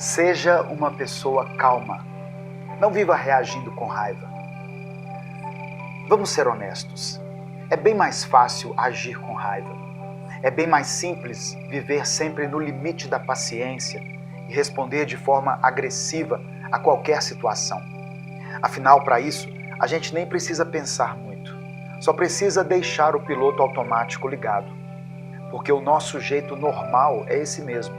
Seja uma pessoa calma. Não viva reagindo com raiva. Vamos ser honestos. É bem mais fácil agir com raiva. É bem mais simples viver sempre no limite da paciência e responder de forma agressiva a qualquer situação. Afinal, para isso, a gente nem precisa pensar muito. Só precisa deixar o piloto automático ligado. Porque o nosso jeito normal é esse mesmo: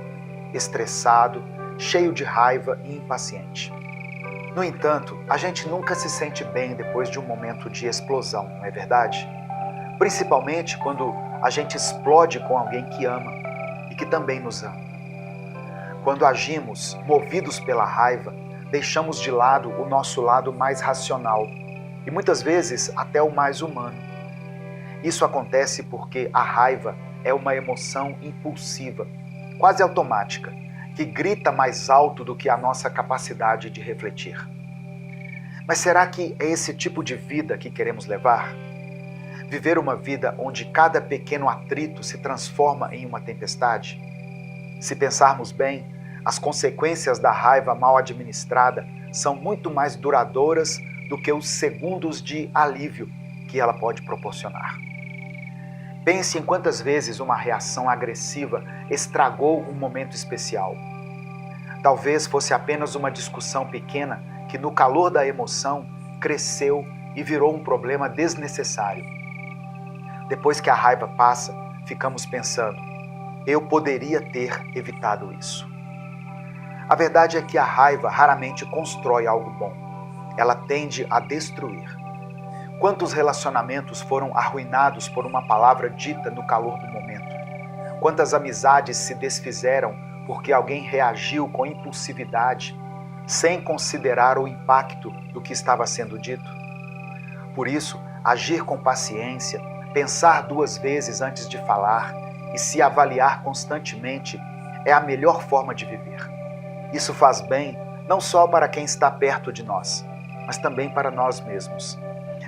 estressado, cheio de raiva e impaciente. No entanto, a gente nunca se sente bem depois de um momento de explosão, não é verdade? Principalmente quando a gente explode com alguém que ama e que também nos ama. Quando agimos movidos pela raiva, deixamos de lado o nosso lado mais racional e muitas vezes até o mais humano. Isso acontece porque a raiva é uma emoção impulsiva, quase automática, que grita mais alto do que a nossa capacidade de refletir. Mas será que é esse tipo de vida que queremos levar? Viver uma vida onde cada pequeno atrito se transforma em uma tempestade? Se pensarmos bem, as consequências da raiva mal administrada são muito mais duradouras do que os segundos de alívio que ela pode proporcionar. Pense em quantas vezes uma reação agressiva estragou um momento especial. Talvez fosse apenas uma discussão pequena que, no calor da emoção, cresceu e virou um problema desnecessário. Depois que a raiva passa, ficamos pensando: eu poderia ter evitado isso. A verdade é que a raiva raramente constrói algo bom. Ela tende a destruir. Quantos relacionamentos foram arruinados por uma palavra dita no calor do momento? Quantas amizades se desfizeram porque alguém reagiu com impulsividade, sem considerar o impacto do que estava sendo dito? Por isso, agir com paciência, pensar duas vezes antes de falar e se avaliar constantemente é a melhor forma de viver. Isso faz bem não só para quem está perto de nós, mas também para nós mesmos.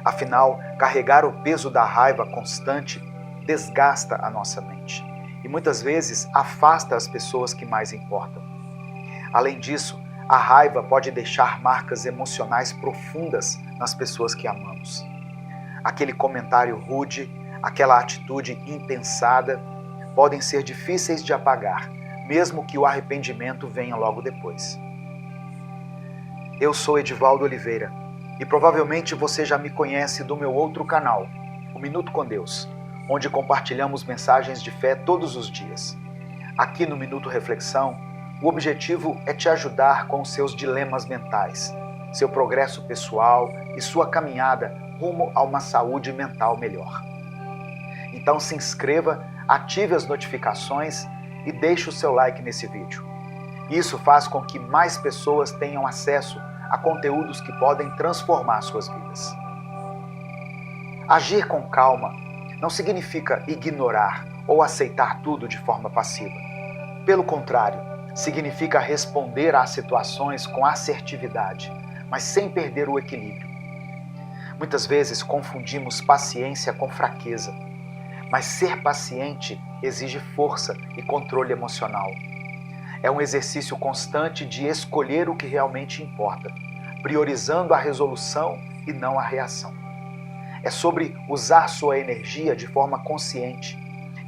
Afinal, carregar o peso da raiva constante desgasta a nossa mente e muitas vezes afasta as pessoas que mais importam. Além disso, a raiva pode deixar marcas emocionais profundas nas pessoas que amamos. Aquele comentário rude, aquela atitude impensada podem ser difíceis de apagar, mesmo que o arrependimento venha logo depois. Eu sou Edivaldo Oliveira e provavelmente você já me conhece do meu outro canal, O Minuto com Deus, onde compartilhamos mensagens de fé todos os dias. Aqui no Minuto Reflexão, o objetivo é te ajudar com os seus dilemas mentais, seu progresso pessoal e sua caminhada rumo a uma saúde mental melhor. Então se inscreva, ative as notificações e deixe o seu like nesse vídeo. Isso faz com que mais pessoas tenham acesso a conteúdos que podem transformar suas vidas. Agir com calma não significa ignorar ou aceitar tudo de forma passiva. Pelo contrário, significa responder às situações com assertividade, mas sem perder o equilíbrio. Muitas vezes confundimos paciência com fraqueza, mas ser paciente exige força e controle emocional. É um exercício constante de escolher o que realmente importa, priorizando a resolução e não a reação. É sobre usar sua energia de forma consciente,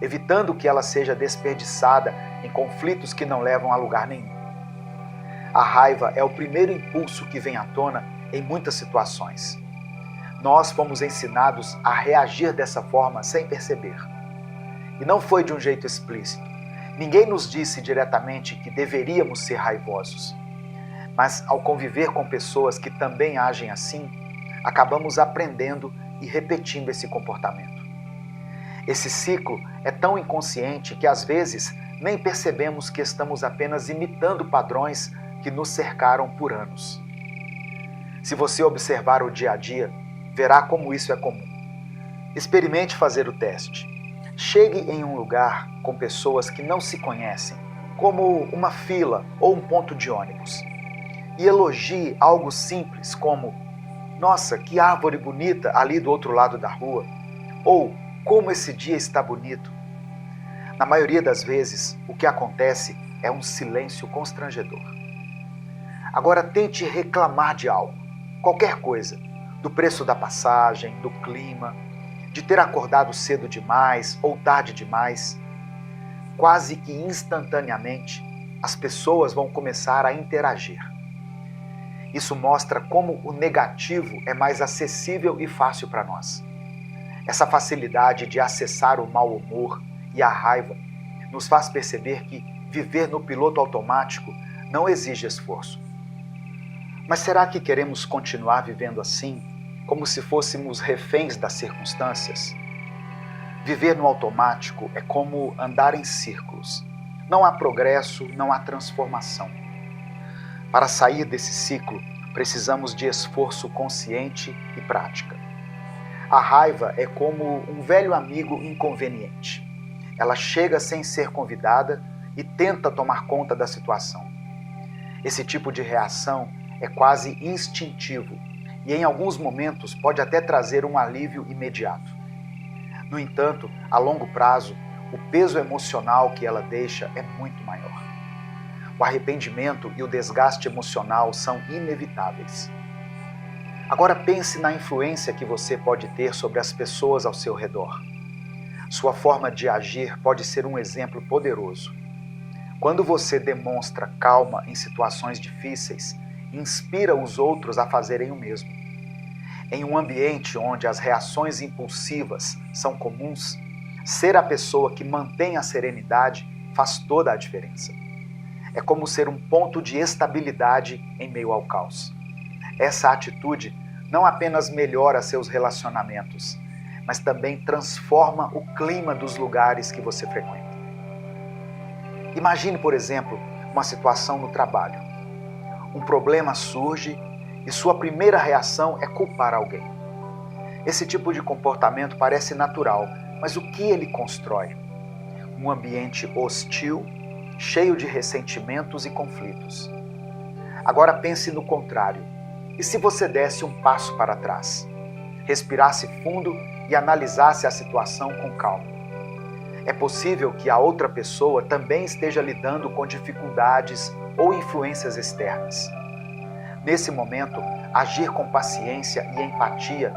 evitando que ela seja desperdiçada em conflitos que não levam a lugar nenhum. A raiva é o primeiro impulso que vem à tona em muitas situações. Nós fomos ensinados a reagir dessa forma sem perceber. E não foi de um jeito explícito. Ninguém nos disse diretamente que deveríamos ser raivosos. Mas ao conviver com pessoas que também agem assim, acabamos aprendendo e repetindo esse comportamento. Esse ciclo é tão inconsciente que às vezes nem percebemos que estamos apenas imitando padrões que nos cercaram por anos. Se você observar o dia a dia, verá como isso é comum. Experimente fazer o teste. Chegue em um lugar com pessoas que não se conhecem, como uma fila ou um ponto de ônibus, e elogie algo simples como: nossa, que árvore bonita ali do outro lado da rua, ou como esse dia está bonito. Na maioria das vezes, o que acontece é um silêncio constrangedor. Agora tente reclamar de algo, qualquer coisa, do preço da passagem, do clima, de ter acordado cedo demais ou tarde demais. Quase que instantaneamente, as pessoas vão começar a interagir. Isso mostra como o negativo é mais acessível e fácil para nós. Essa facilidade de acessar o mau humor e a raiva nos faz perceber que viver no piloto automático não exige esforço. Mas será que queremos continuar vivendo assim, como se fôssemos reféns das circunstâncias? Viver no automático é como andar em círculos. Não há progresso, não há transformação. Para sair desse ciclo, precisamos de esforço consciente e prática. A raiva é como um velho amigo inconveniente. Ela chega sem ser convidada e tenta tomar conta da situação. Esse tipo de reação é quase instintivo e, em alguns momentos, pode até trazer um alívio imediato. No entanto, a longo prazo, o peso emocional que ela deixa é muito maior. O arrependimento e o desgaste emocional são inevitáveis. Agora pense na influência que você pode ter sobre as pessoas ao seu redor. Sua forma de agir pode ser um exemplo poderoso. Quando você demonstra calma em situações difíceis, inspira os outros a fazerem o mesmo. Em um ambiente onde as reações impulsivas são comuns, ser a pessoa que mantém a serenidade faz toda a diferença. É como ser um ponto de estabilidade em meio ao caos. Essa atitude não apenas melhora seus relacionamentos, mas também transforma o clima dos lugares que você frequenta. Imagine, por exemplo, uma situação no trabalho. Um problema surge e sua primeira reação é culpar alguém. Esse tipo de comportamento parece natural, mas o que ele constrói? Um ambiente hostil, cheio de ressentimentos e conflitos. Agora pense no contrário. E se você desse um passo para trás? Respirasse fundo e analisasse a situação com calma. É possível que a outra pessoa também esteja lidando com dificuldades ou influências externas. Nesse momento, agir com paciência e empatia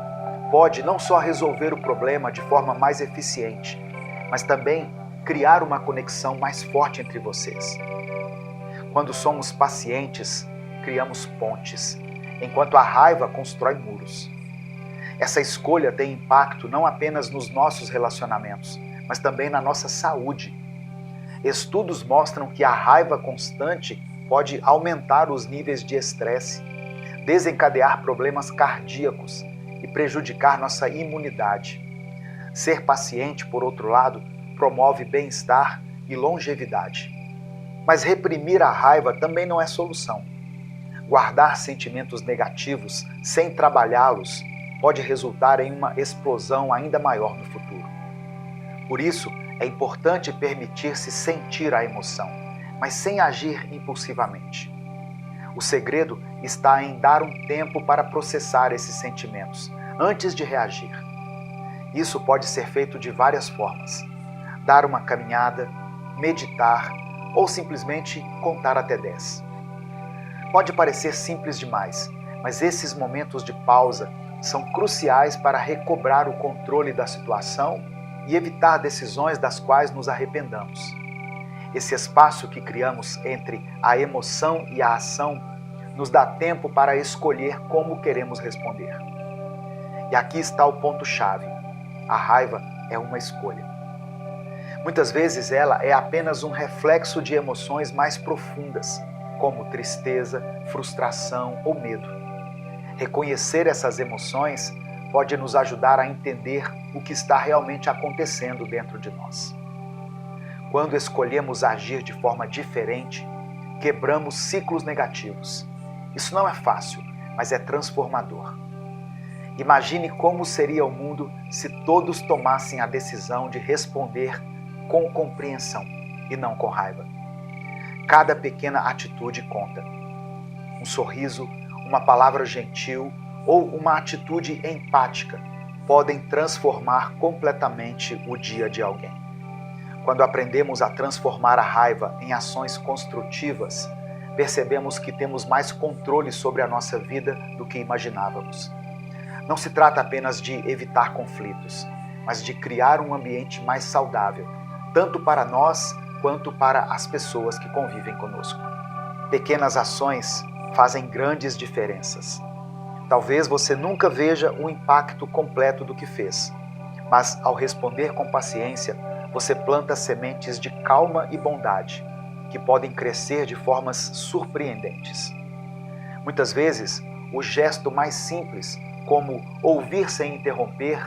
pode não só resolver o problema de forma mais eficiente, mas também criar uma conexão mais forte entre vocês. Quando somos pacientes, criamos pontes, enquanto a raiva constrói muros. Essa escolha tem impacto não apenas nos nossos relacionamentos, mas também na nossa saúde. Estudos mostram que a raiva constante pode aumentar os níveis de estresse, desencadear problemas cardíacos e prejudicar nossa imunidade. Ser paciente, por outro lado, promove bem-estar e longevidade. Mas reprimir a raiva também não é solução. Guardar sentimentos negativos sem trabalhá-los pode resultar em uma explosão ainda maior no futuro. Por isso, é importante permitir-se sentir a emoção, mas sem agir impulsivamente. O segredo está em dar um tempo para processar esses sentimentos, antes de reagir. Isso pode ser feito de várias formas. Dar uma caminhada, meditar ou simplesmente contar até 10. Pode parecer simples demais, mas esses momentos de pausa são cruciais para recobrar o controle da situação e evitar decisões das quais nos arrependamos. Esse espaço que criamos entre a emoção e a ação nos dá tempo para escolher como queremos responder. E aqui está o ponto-chave. A raiva é uma escolha. Muitas vezes ela é apenas um reflexo de emoções mais profundas, como tristeza, frustração ou medo. Reconhecer essas emoções pode nos ajudar a entender o que está realmente acontecendo dentro de nós. Quando escolhemos agir de forma diferente, quebramos ciclos negativos. Isso não é fácil, mas é transformador. Imagine como seria o mundo se todos tomassem a decisão de responder com compreensão e não com raiva. Cada pequena atitude conta. Um sorriso, uma palavra gentil ou uma atitude empática podem transformar completamente o dia de alguém. Quando aprendemos a transformar a raiva em ações construtivas, percebemos que temos mais controle sobre a nossa vida do que imaginávamos. Não se trata apenas de evitar conflitos, mas de criar um ambiente mais saudável, tanto para nós quanto para as pessoas que convivem conosco. Pequenas ações fazem grandes diferenças. Talvez você nunca veja o impacto completo do que fez, mas ao responder com paciência, você planta sementes de calma e bondade, que podem crescer de formas surpreendentes. Muitas vezes, o gesto mais simples, como ouvir sem interromper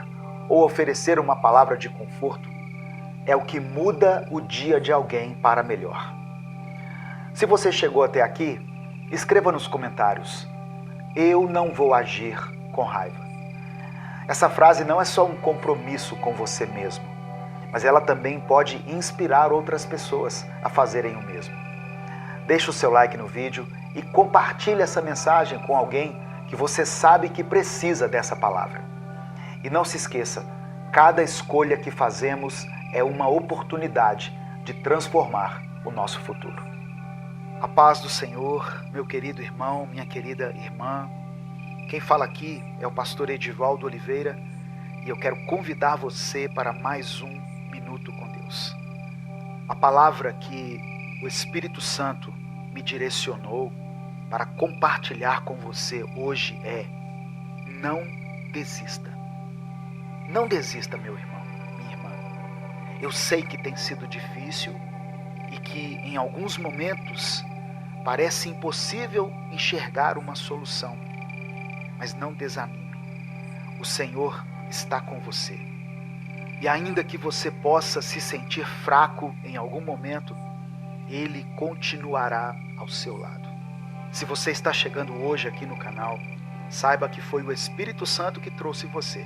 ou oferecer uma palavra de conforto, é o que muda o dia de alguém para melhor. Se você chegou até aqui, escreva nos comentários: eu não vou agir com raiva. Essa frase não é só um compromisso com você mesmo, mas ela também pode inspirar outras pessoas a fazerem o mesmo. Deixe o seu like no vídeo e compartilhe essa mensagem com alguém que você sabe que precisa dessa palavra. E não se esqueça, cada escolha que fazemos é uma oportunidade de transformar o nosso futuro. A paz do Senhor, meu querido irmão, minha querida irmã. Quem fala aqui é o pastor Edivaldo Oliveira e eu quero convidar você para mais um Minuto com Deus. A palavra que o Espírito Santo me direcionou para compartilhar com você hoje é: não desista. Não desista, meu irmão, minha irmã. Eu sei que tem sido difícil e que em alguns momentos parece impossível enxergar uma solução, mas não desanime. O Senhor está com você. E ainda que você possa se sentir fraco em algum momento, Ele continuará ao seu lado. Se você está chegando hoje aqui no canal, saiba que foi o Espírito Santo que trouxe você.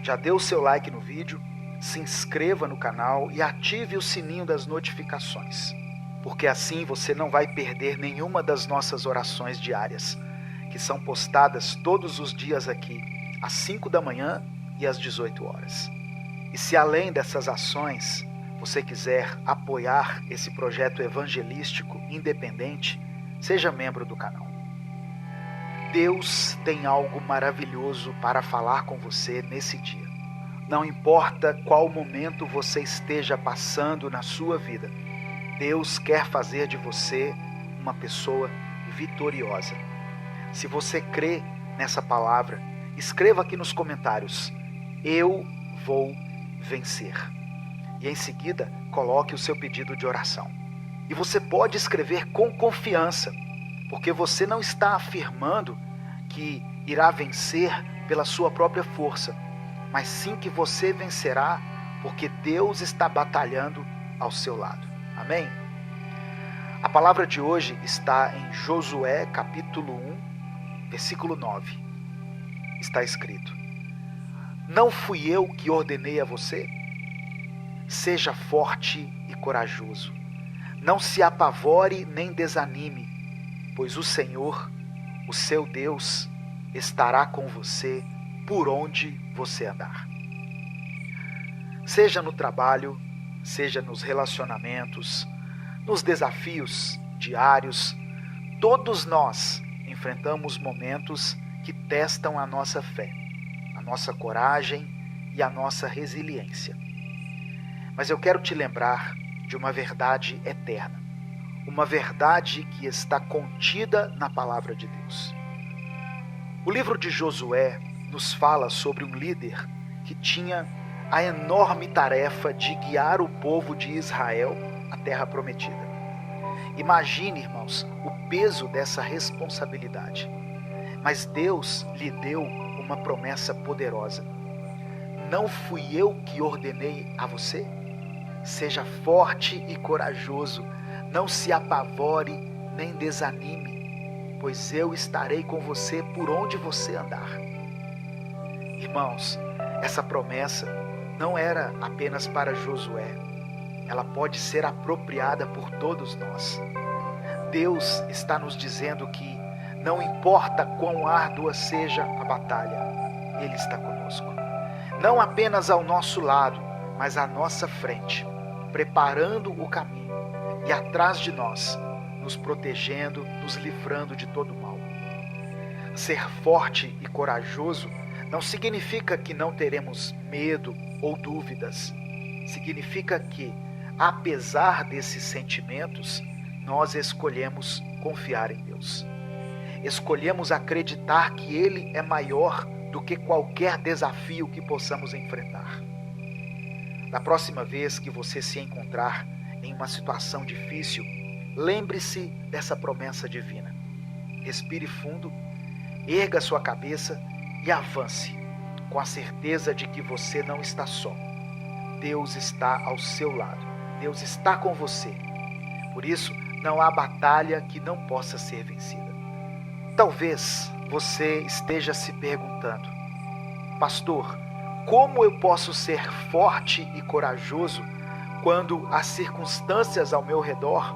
Já dê o seu like no vídeo, se inscreva no canal e ative o sininho das notificações, porque assim você não vai perder nenhuma das nossas orações diárias, que são postadas todos os dias aqui, às 5 da manhã e às 18 horas. E se além dessas ações, você quiser apoiar esse projeto evangelístico independente, seja membro do canal. Deus tem algo maravilhoso para falar com você nesse dia. Não importa qual momento você esteja passando na sua vida, Deus quer fazer de você uma pessoa vitoriosa. Se você crê nessa palavra, escreva aqui nos comentários: eu vou vencer. E em seguida, coloque o seu pedido de oração. E você pode escrever com confiança, porque você não está afirmando que irá vencer pela sua própria força, mas sim que você vencerá porque Deus está batalhando ao seu lado. Amém? A palavra de hoje está em Josué capítulo 1, versículo 9. Está escrito: não fui eu que ordenei a você? Seja forte e corajoso. Não se apavore nem desanime, pois o Senhor, o seu Deus, estará com você por onde você andar. Seja no trabalho, seja nos relacionamentos, nos desafios diários, todos nós enfrentamos momentos que testam a nossa fé, a nossa coragem e a nossa resiliência. Mas eu quero te lembrar de uma verdade eterna, uma verdade que está contida na palavra de Deus. O livro de Josué nos fala sobre um líder que tinha a enorme tarefa de guiar o povo de Israel à terra prometida. Imagine, irmãos, o peso dessa responsabilidade. Mas Deus lhe deu uma promessa poderosa. Não fui eu que ordenei a você? Seja forte e corajoso, não se apavore nem desanime, pois eu estarei com você por onde você andar. Irmãos, essa promessa não era apenas para Josué, ela pode ser apropriada por todos nós. Deus está nos dizendo que não importa quão árdua seja a batalha, Ele está conosco. Não apenas ao nosso lado, mas à nossa frente, preparando o caminho, e atrás de nós nos protegendo, nos livrando de todo mal. Ser forte e corajoso não significa que não teremos medo ou dúvidas. Significa que, apesar desses sentimentos, nós escolhemos confiar em Deus. Escolhemos acreditar que Ele é maior do que qualquer desafio que possamos enfrentar. Da próxima vez que você se encontrar em uma situação difícil, lembre-se dessa promessa divina. Respire fundo, erga sua cabeça e avance, com a certeza de que você não está só. Deus está ao seu lado. Deus está com você. Por isso, não há batalha que não possa ser vencida. Talvez você esteja se perguntando: pastor, como eu posso ser forte e corajoso quando as circunstâncias ao meu redor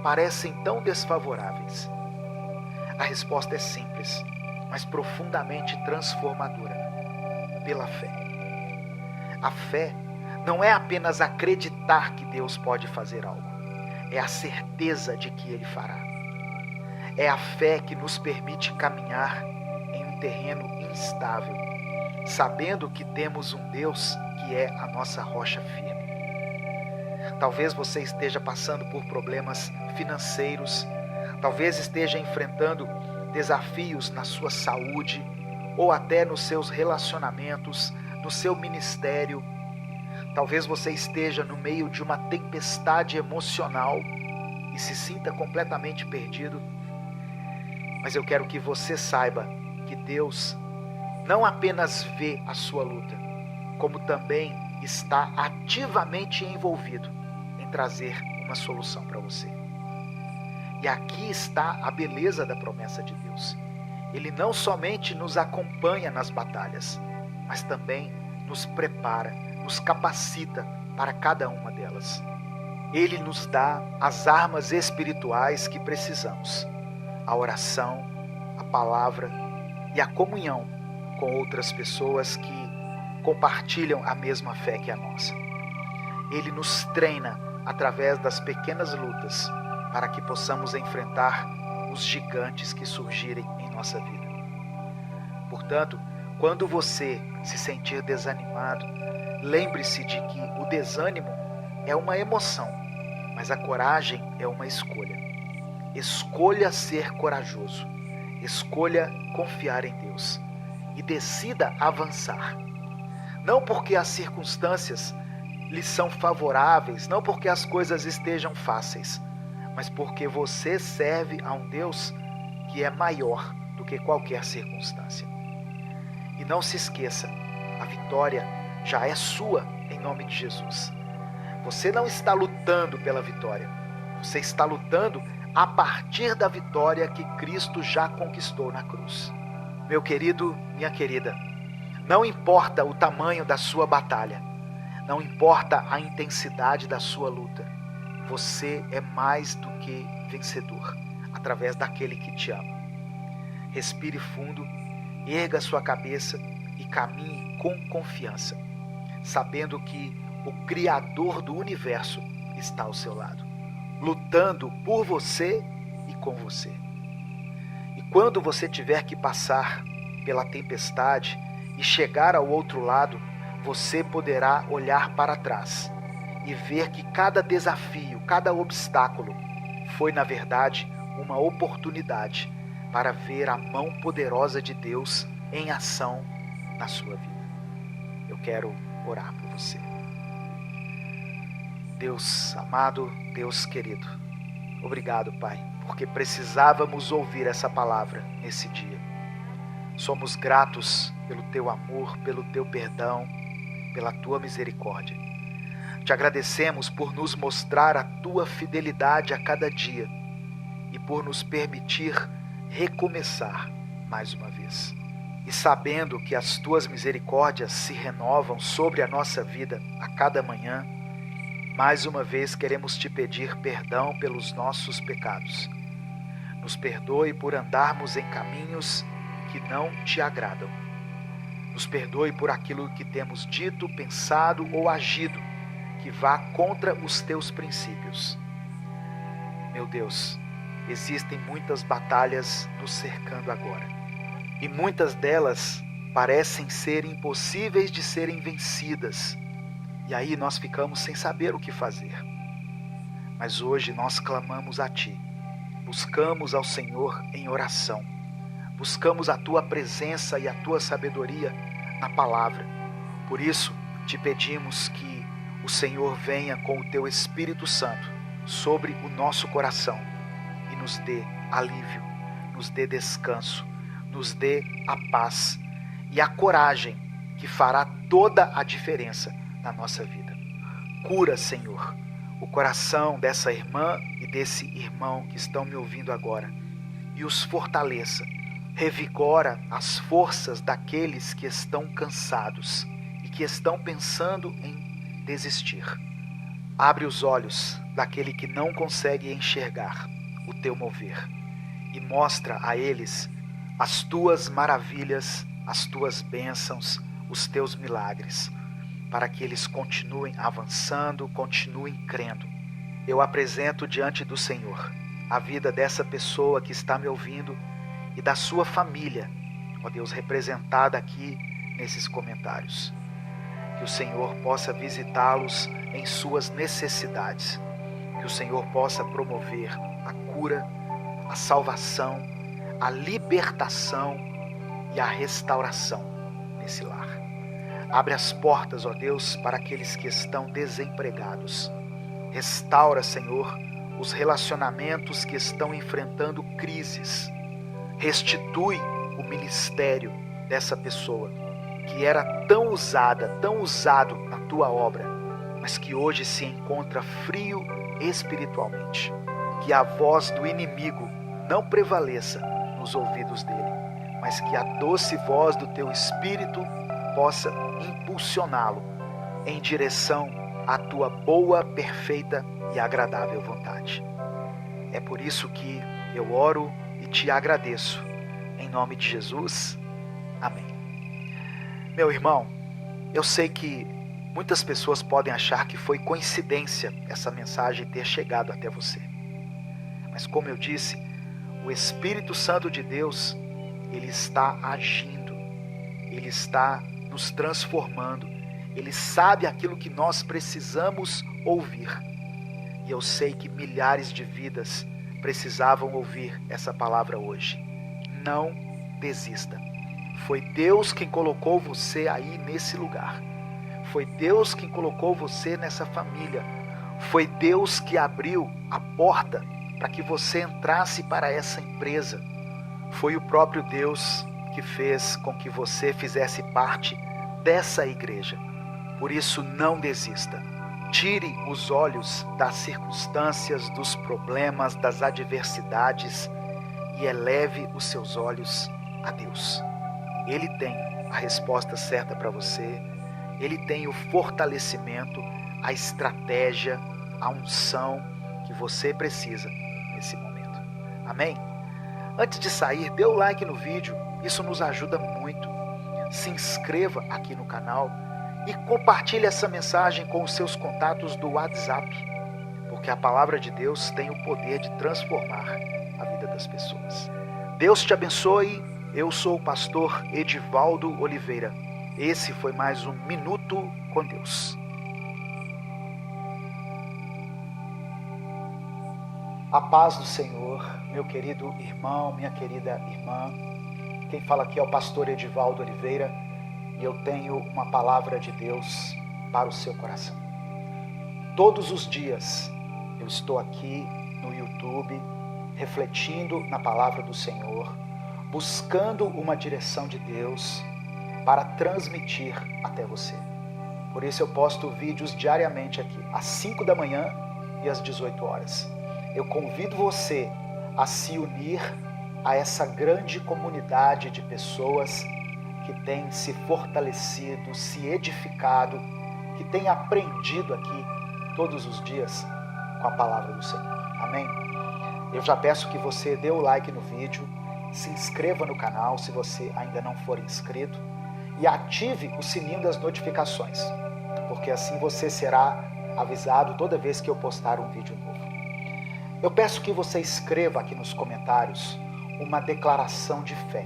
parecem tão desfavoráveis? A resposta é simples, mas profundamente transformadora: pela fé. A fé não é apenas acreditar que Deus pode fazer algo, é a certeza de que Ele fará. É a fé que nos permite caminhar em um terreno instável, sabendo que temos um Deus que é a nossa rocha firme. Talvez você esteja passando por problemas financeiros, talvez esteja enfrentando desafios na sua saúde ou até nos seus relacionamentos, no seu ministério. Talvez você esteja no meio de uma tempestade emocional e se sinta completamente perdido. Mas eu quero que você saiba que Deus não apenas vê a sua luta, como também está ativamente envolvido em trazer uma solução para você. E aqui está a beleza da promessa de Deus. Ele não somente nos acompanha nas batalhas, mas também nos prepara, nos capacita para cada uma delas. Ele nos dá as armas espirituais que precisamos: a oração, a palavra e a comunhão com outras pessoas que compartilham a mesma fé que a nossa. Ele nos treina através das pequenas lutas para que possamos enfrentar os gigantes que surgirem em nossa vida. Portanto, quando você se sentir desanimado, lembre-se de que o desânimo é uma emoção, mas a coragem é uma escolha. Escolha ser corajoso, escolha confiar em Deus e decida avançar. Não porque as circunstâncias lhe são favoráveis, não porque as coisas estejam fáceis, mas porque você serve a um Deus que é maior do que qualquer circunstância. E não se esqueça, a vitória já é sua em nome de Jesus. Você não está lutando pela vitória, você está lutando a partir da vitória que Cristo já conquistou na cruz. Meu querido, minha querida, não importa o tamanho da sua batalha, não importa a intensidade da sua luta, você é mais do que vencedor, através daquele que te ama. Respire fundo, erga sua cabeça e caminhe com confiança, sabendo que o Criador do universo está ao seu lado, lutando por você e com você. E quando você tiver que passar pela tempestade e chegar ao outro lado, você poderá olhar para trás e ver que cada desafio, cada obstáculo foi, na verdade, uma oportunidade para ver a mão poderosa de Deus em ação na sua vida. Eu quero orar por você. Deus amado, Deus querido, obrigado, Pai, porque precisávamos ouvir essa palavra nesse dia. Somos gratos pelo Teu amor, pelo Teu perdão, pela Tua misericórdia. Te agradecemos por nos mostrar a Tua fidelidade a cada dia e por nos permitir recomeçar mais uma vez. E sabendo que as Tuas misericórdias se renovam sobre a nossa vida a cada manhã, mais uma vez queremos Te pedir perdão pelos nossos pecados. Nos perdoe por andarmos em caminhos que não Te agradam. Nos perdoe por aquilo que temos dito, pensado ou agido que vá contra os Teus princípios. Meu Deus, existem muitas batalhas nos cercando agora. E muitas delas parecem ser impossíveis de serem vencidas. E aí nós ficamos sem saber o que fazer. Mas hoje nós clamamos a Ti. Buscamos ao Senhor em oração. Buscamos a Tua presença e a Tua sabedoria na palavra. Por isso, te pedimos que o Senhor venha com o Teu Espírito Santo sobre o nosso coração e nos dê alívio, nos dê descanso, nos dê a paz e a coragem que fará toda a diferença na nossa vida. Cura, Senhor, o coração dessa irmã e desse irmão que estão me ouvindo agora e os fortaleça. Revigora as forças daqueles que estão cansados e que estão pensando em desistir. Abre os olhos daquele que não consegue enxergar o Teu mover e mostra a eles as Tuas maravilhas, as Tuas bênçãos, os Teus milagres, para que eles continuem avançando, continuem crendo. Eu apresento diante do Senhor a vida dessa pessoa que está me ouvindo e da sua família, ó Deus, representada aqui nesses comentários. Que o Senhor possa visitá-los em suas necessidades, que o Senhor possa promover a cura, a salvação, a libertação e a restauração nesse lar. Abre as portas, ó Deus, para aqueles que estão desempregados. Restaura, Senhor, os relacionamentos que estão enfrentando crises. Restitui o ministério dessa pessoa que era tão usado na Tua obra, mas que hoje se encontra frio espiritualmente. Que a voz do inimigo não prevaleça nos ouvidos dele, mas que a doce voz do Teu Espírito possa impulsioná-lo em direção à Tua boa, perfeita e agradável vontade. É por isso que eu oro e Te agradeço. Em nome de Jesus, amém. Meu irmão, eu sei que muitas pessoas podem achar que foi coincidência essa mensagem ter chegado até você. Mas como eu disse, o Espírito Santo de Deus, Ele está agindo, Ele está nos transformando, Ele sabe aquilo que nós precisamos ouvir. E eu sei que milhares de vidas precisavam ouvir essa palavra hoje. Não desista. Foi Deus quem colocou você aí nesse lugar. Foi Deus quem colocou você nessa família. Foi Deus que abriu a porta para que você entrasse para essa empresa. Foi o próprio Deus que fez com que você fizesse parte dessa igreja. Por isso, não desista. Tire os olhos das circunstâncias, dos problemas, das adversidades e eleve os seus olhos a Deus. Ele tem a resposta certa para você. Ele tem o fortalecimento, a estratégia, a unção que você precisa nesse momento. Amém? Antes de sair, dê o like no vídeo. Isso nos ajuda muito. Se inscreva aqui no canal e compartilhe essa mensagem com os seus contatos do WhatsApp, porque a palavra de Deus tem o poder de transformar a vida das pessoas. Deus te abençoe. Eu sou o pastor Edivaldo Oliveira. Esse foi mais um Minuto com Deus. A paz do Senhor, meu querido irmão, minha querida irmã. Quem fala aqui é o pastor Edivaldo Oliveira e eu tenho uma palavra de Deus para o seu coração. Todos os dias eu estou aqui no YouTube refletindo na palavra do Senhor, buscando uma direção de Deus para transmitir até você. Por isso eu posto vídeos diariamente aqui, às 5 da manhã e às 18 horas. Eu convido você a se unir a essa grande comunidade de pessoas que tem se fortalecido, se edificado, que tem aprendido aqui todos os dias com a palavra do Senhor. Amém? Eu já peço que você dê o like no vídeo, se inscreva no canal se você ainda não for inscrito e ative o sininho das notificações, porque assim você será avisado toda vez que eu postar um vídeo novo. eu peço que você escreva aqui nos comentários uma declaração de fé.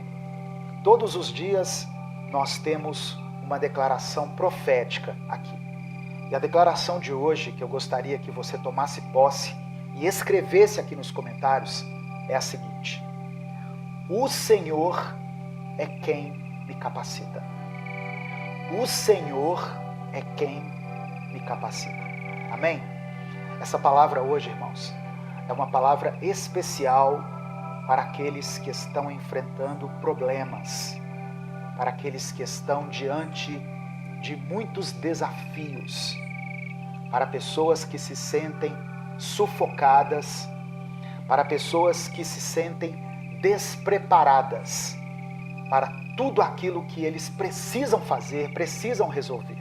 Todos os dias nós temos uma declaração profética aqui. E a declaração de hoje, que eu gostaria que você tomasse posse e escrevesse aqui nos comentários, é a seguinte: o Senhor é quem me capacita. O Senhor é quem me capacita. Amém? Essa palavra hoje, irmãos, é uma palavra especial para aqueles que estão enfrentando problemas, para aqueles que estão diante de muitos desafios, para pessoas que se sentem sufocadas, para pessoas que se sentem despreparadas para tudo aquilo que eles precisam fazer, precisam resolver.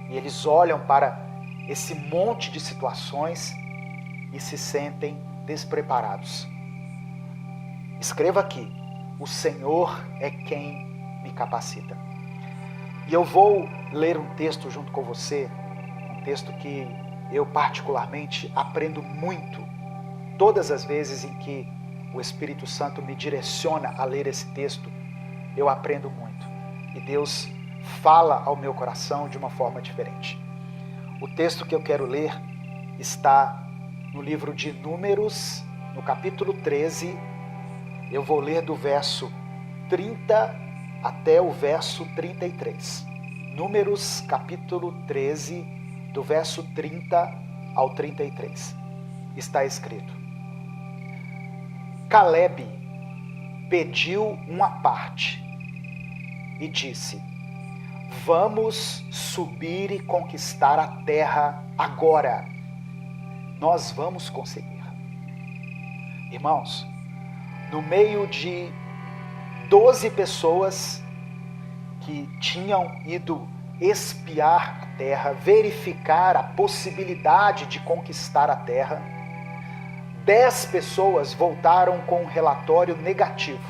E eles olham para esse monte de situações e se sentem despreparados. Escreva aqui: o Senhor é quem me capacita. E eu vou ler um texto junto com você, um texto que eu particularmente aprendo muito todas as vezes em que o Espírito Santo me direciona a ler esse texto. Eu aprendo muito e Deus fala ao meu coração de uma forma diferente. O texto que eu quero ler está no livro de Números, no capítulo 13. Eu vou ler do verso 30 até o verso 33. Números, capítulo 13, do verso 30 ao 33. Está escrito: Calebe pediu uma parte e disse: vamos subir e conquistar a terra agora. Nós vamos conseguir. Irmãos, no meio de 12 pessoas que tinham ido espiar a terra, verificar a possibilidade de conquistar a terra, 10 pessoas voltaram com um relatório negativo,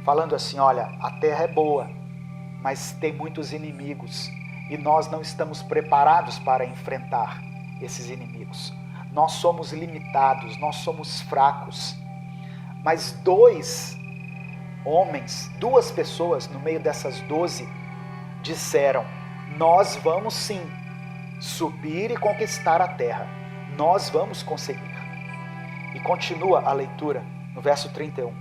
falando assim: olha, a terra é boa, mas tem muitos inimigos e nós não estamos preparados para enfrentar esses inimigos. Nós somos limitados, nós somos fracos. Mas 2 homens, 2 pessoas no meio dessas 12 disseram: nós vamos sim subir e conquistar a terra, nós vamos conseguir. E continua a leitura no verso 31.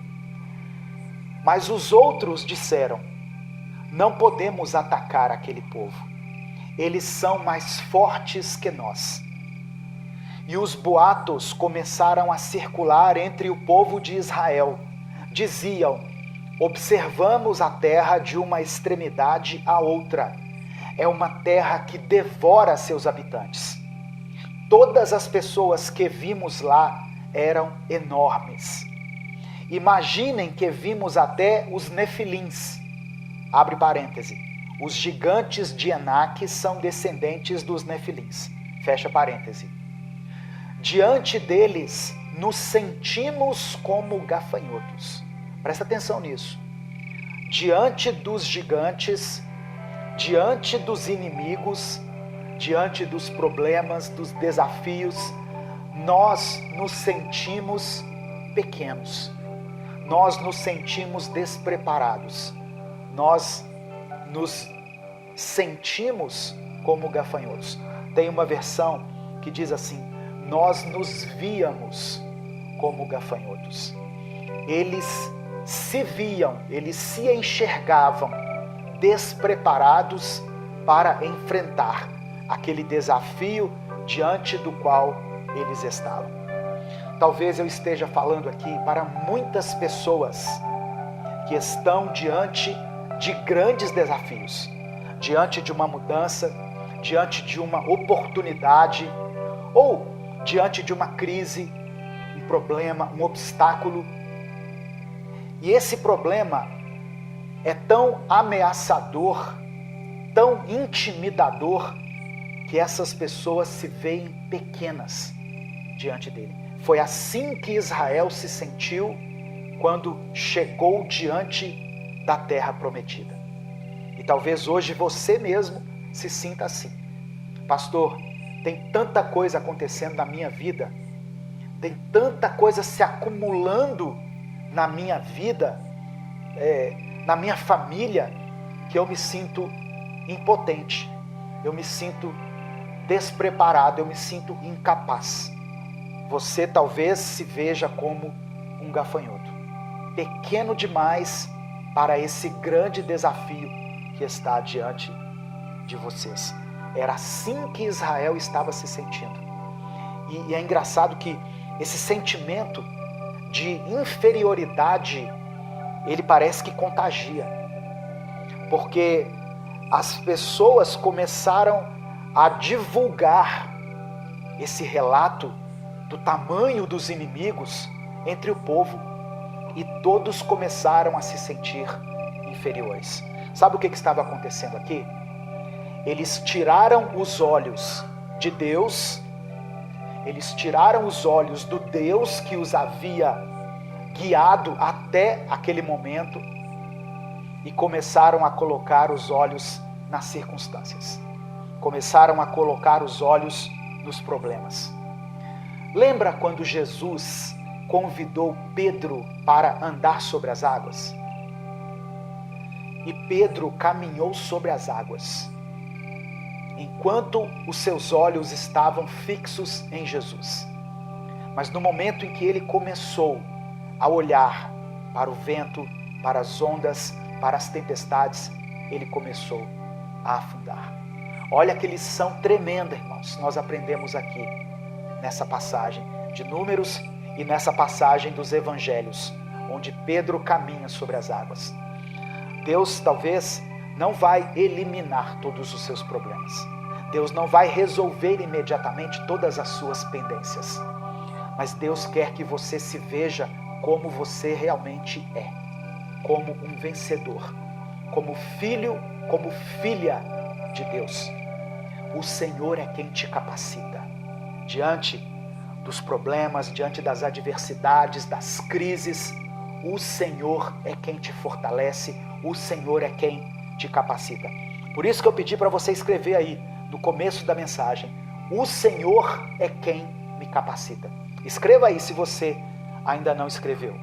Mas os outros disseram: não podemos atacar aquele povo, eles são mais fortes que nós. E os boatos começaram a circular entre o povo de Israel. Diziam: observamos a terra de uma extremidade à outra. É uma terra que devora seus habitantes. Todas as pessoas que vimos lá eram enormes. Imaginem que vimos até os nefilins. Abre parêntese. Os gigantes de Enaque são descendentes dos nefilins. Fecha parêntese. Diante deles, nos sentimos como gafanhotos. Presta atenção nisso. Diante dos gigantes, diante dos inimigos, diante dos problemas, dos desafios, nós nos sentimos pequenos. Nós nos sentimos despreparados. Nós nos sentimos como gafanhotos. Tem uma versão que diz assim: nós nos víamos como gafanhotos. Eles se viam, eles se enxergavam despreparados para enfrentar aquele desafio diante do qual eles estavam. Talvez eu esteja falando aqui para muitas pessoas que estão diante de grandes desafios, diante de uma mudança, diante de uma oportunidade ou diante de uma crise, um problema, um obstáculo. E esse problema é tão ameaçador, tão intimidador, que essas pessoas se veem pequenas diante dele. Foi assim que Israel se sentiu quando chegou diante da terra prometida. E talvez hoje você mesmo se sinta assim. Pastor, tem tanta coisa acontecendo na minha vida tem tanta coisa se acumulando na minha vida, na minha família, que eu me sinto impotente, eu me sinto despreparado, eu me sinto incapaz. Você talvez se veja como um gafanhoto, pequeno demais para esse grande desafio que está diante de vocês. Era assim que Israel estava se sentindo. E é engraçado que esse sentimento de inferioridade, ele parece que contagia. Porque as pessoas começaram a divulgar esse relato do tamanho dos inimigos entre o povo. E todos começaram a se sentir inferiores. Sabe o que estava acontecendo aqui? Eles tiraram os olhos de Deus, eles tiraram os olhos do Deus que os havia guiado até aquele momento e começaram a colocar os olhos nas circunstâncias. Começaram a colocar os olhos nos problemas. Lembra quando Jesus convidou Pedro para andar sobre as águas? E Pedro caminhou sobre as águas, enquanto os seus olhos estavam fixos em Jesus. Mas no momento em que ele começou a olhar para o vento, para as ondas, para as tempestades, ele começou a afundar. Olha que lição tremenda, irmãos, nós aprendemos aqui, nessa passagem de Números e nessa passagem dos Evangelhos, onde Pedro caminha sobre as águas. Deus talvez não vai eliminar todos os seus problemas. Deus não vai resolver imediatamente todas as suas pendências. Mas Deus quer que você se veja como você realmente é. Como um vencedor. Como filho, como filha de Deus. O Senhor é quem te capacita. Diante dos problemas, diante das adversidades, das crises, o Senhor é quem te fortalece, o Senhor é quem te capacita. Por isso que eu pedi para você escrever aí, no começo da mensagem, o Senhor é quem me capacita. Escreva aí se você ainda não escreveu.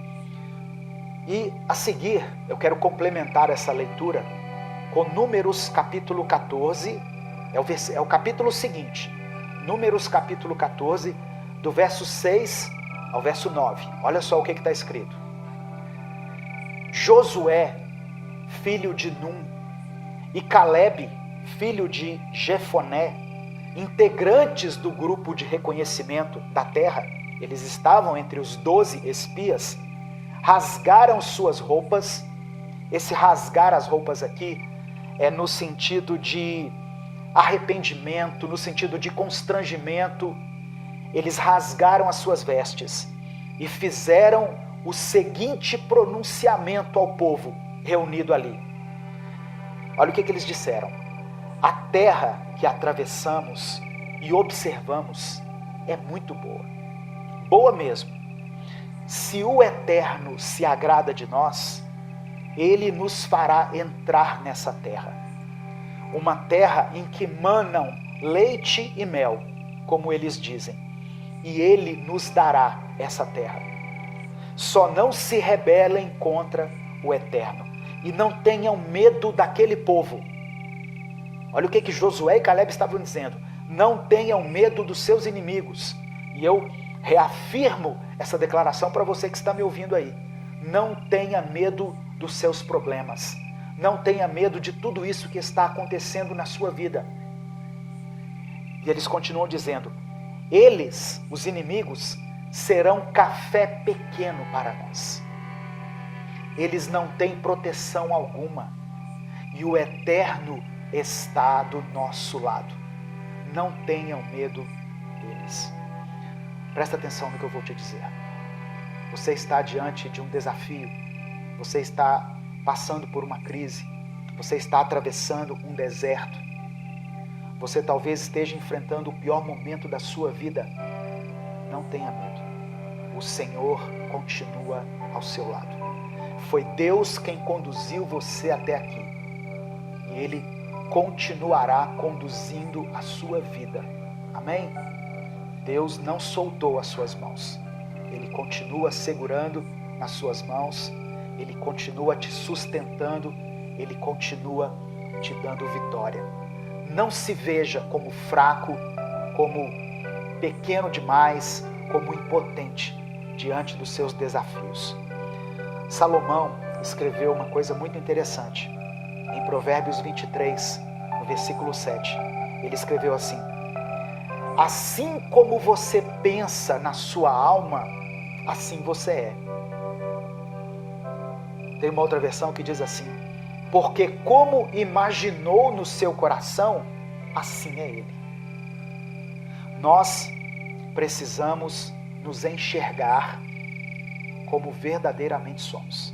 E a seguir, eu quero complementar essa leitura com Números capítulo 14, é o capítulo seguinte, Números capítulo 14, do verso 6 ao verso 9. Olha só o que está escrito. Josué, filho de Num, e Calebe, filho de Jefoné, integrantes do grupo de reconhecimento da terra, eles estavam entre os 12 espias, rasgaram suas roupas. Esse rasgar as roupas aqui é no sentido de arrependimento, no sentido de constrangimento. Eles rasgaram as suas vestes e fizeram o seguinte pronunciamento ao povo reunido ali. Olha o que eles disseram. A terra que atravessamos e observamos é muito boa. Boa mesmo. Se o Eterno se agrada de nós, Ele nos fará entrar nessa terra. Uma terra em que manam leite e mel, como eles dizem. E Ele nos dará essa terra. Só não se rebelem contra o Eterno. E não tenham medo daquele povo. Olha o que Josué e Calebe estavam dizendo. Não tenham medo dos seus inimigos. E eu reafirmo essa declaração para você que está me ouvindo aí. Não tenha medo dos seus problemas. Não tenha medo de tudo isso que está acontecendo na sua vida. E eles continuam dizendo, eles, os inimigos, serão café pequeno para nós. Eles não têm proteção alguma. E o Eterno está do nosso lado. Não tenham medo deles. Presta atenção no que eu vou te dizer. Você está diante de um desafio. Você está passando por uma crise. Você está atravessando um deserto. Você talvez esteja enfrentando o pior momento da sua vida. Não tenha medo. O Senhor continua ao seu lado. Foi Deus quem conduziu você até aqui. E Ele continuará conduzindo a sua vida. Amém? Deus não soltou as suas mãos. Ele continua segurando nas suas mãos, Ele continua te sustentando, Ele continua te dando vitória. Não se veja como fraco, como pequeno demais, como impotente diante dos seus desafios. Salomão escreveu uma coisa muito interessante. Em Provérbios 23, no versículo 7, ele escreveu assim: assim como você pensa na sua alma, assim você é. Tem uma outra versão que diz assim: porque como imaginou no seu coração, assim é ele. Nós precisamos nos enxergar como verdadeiramente somos.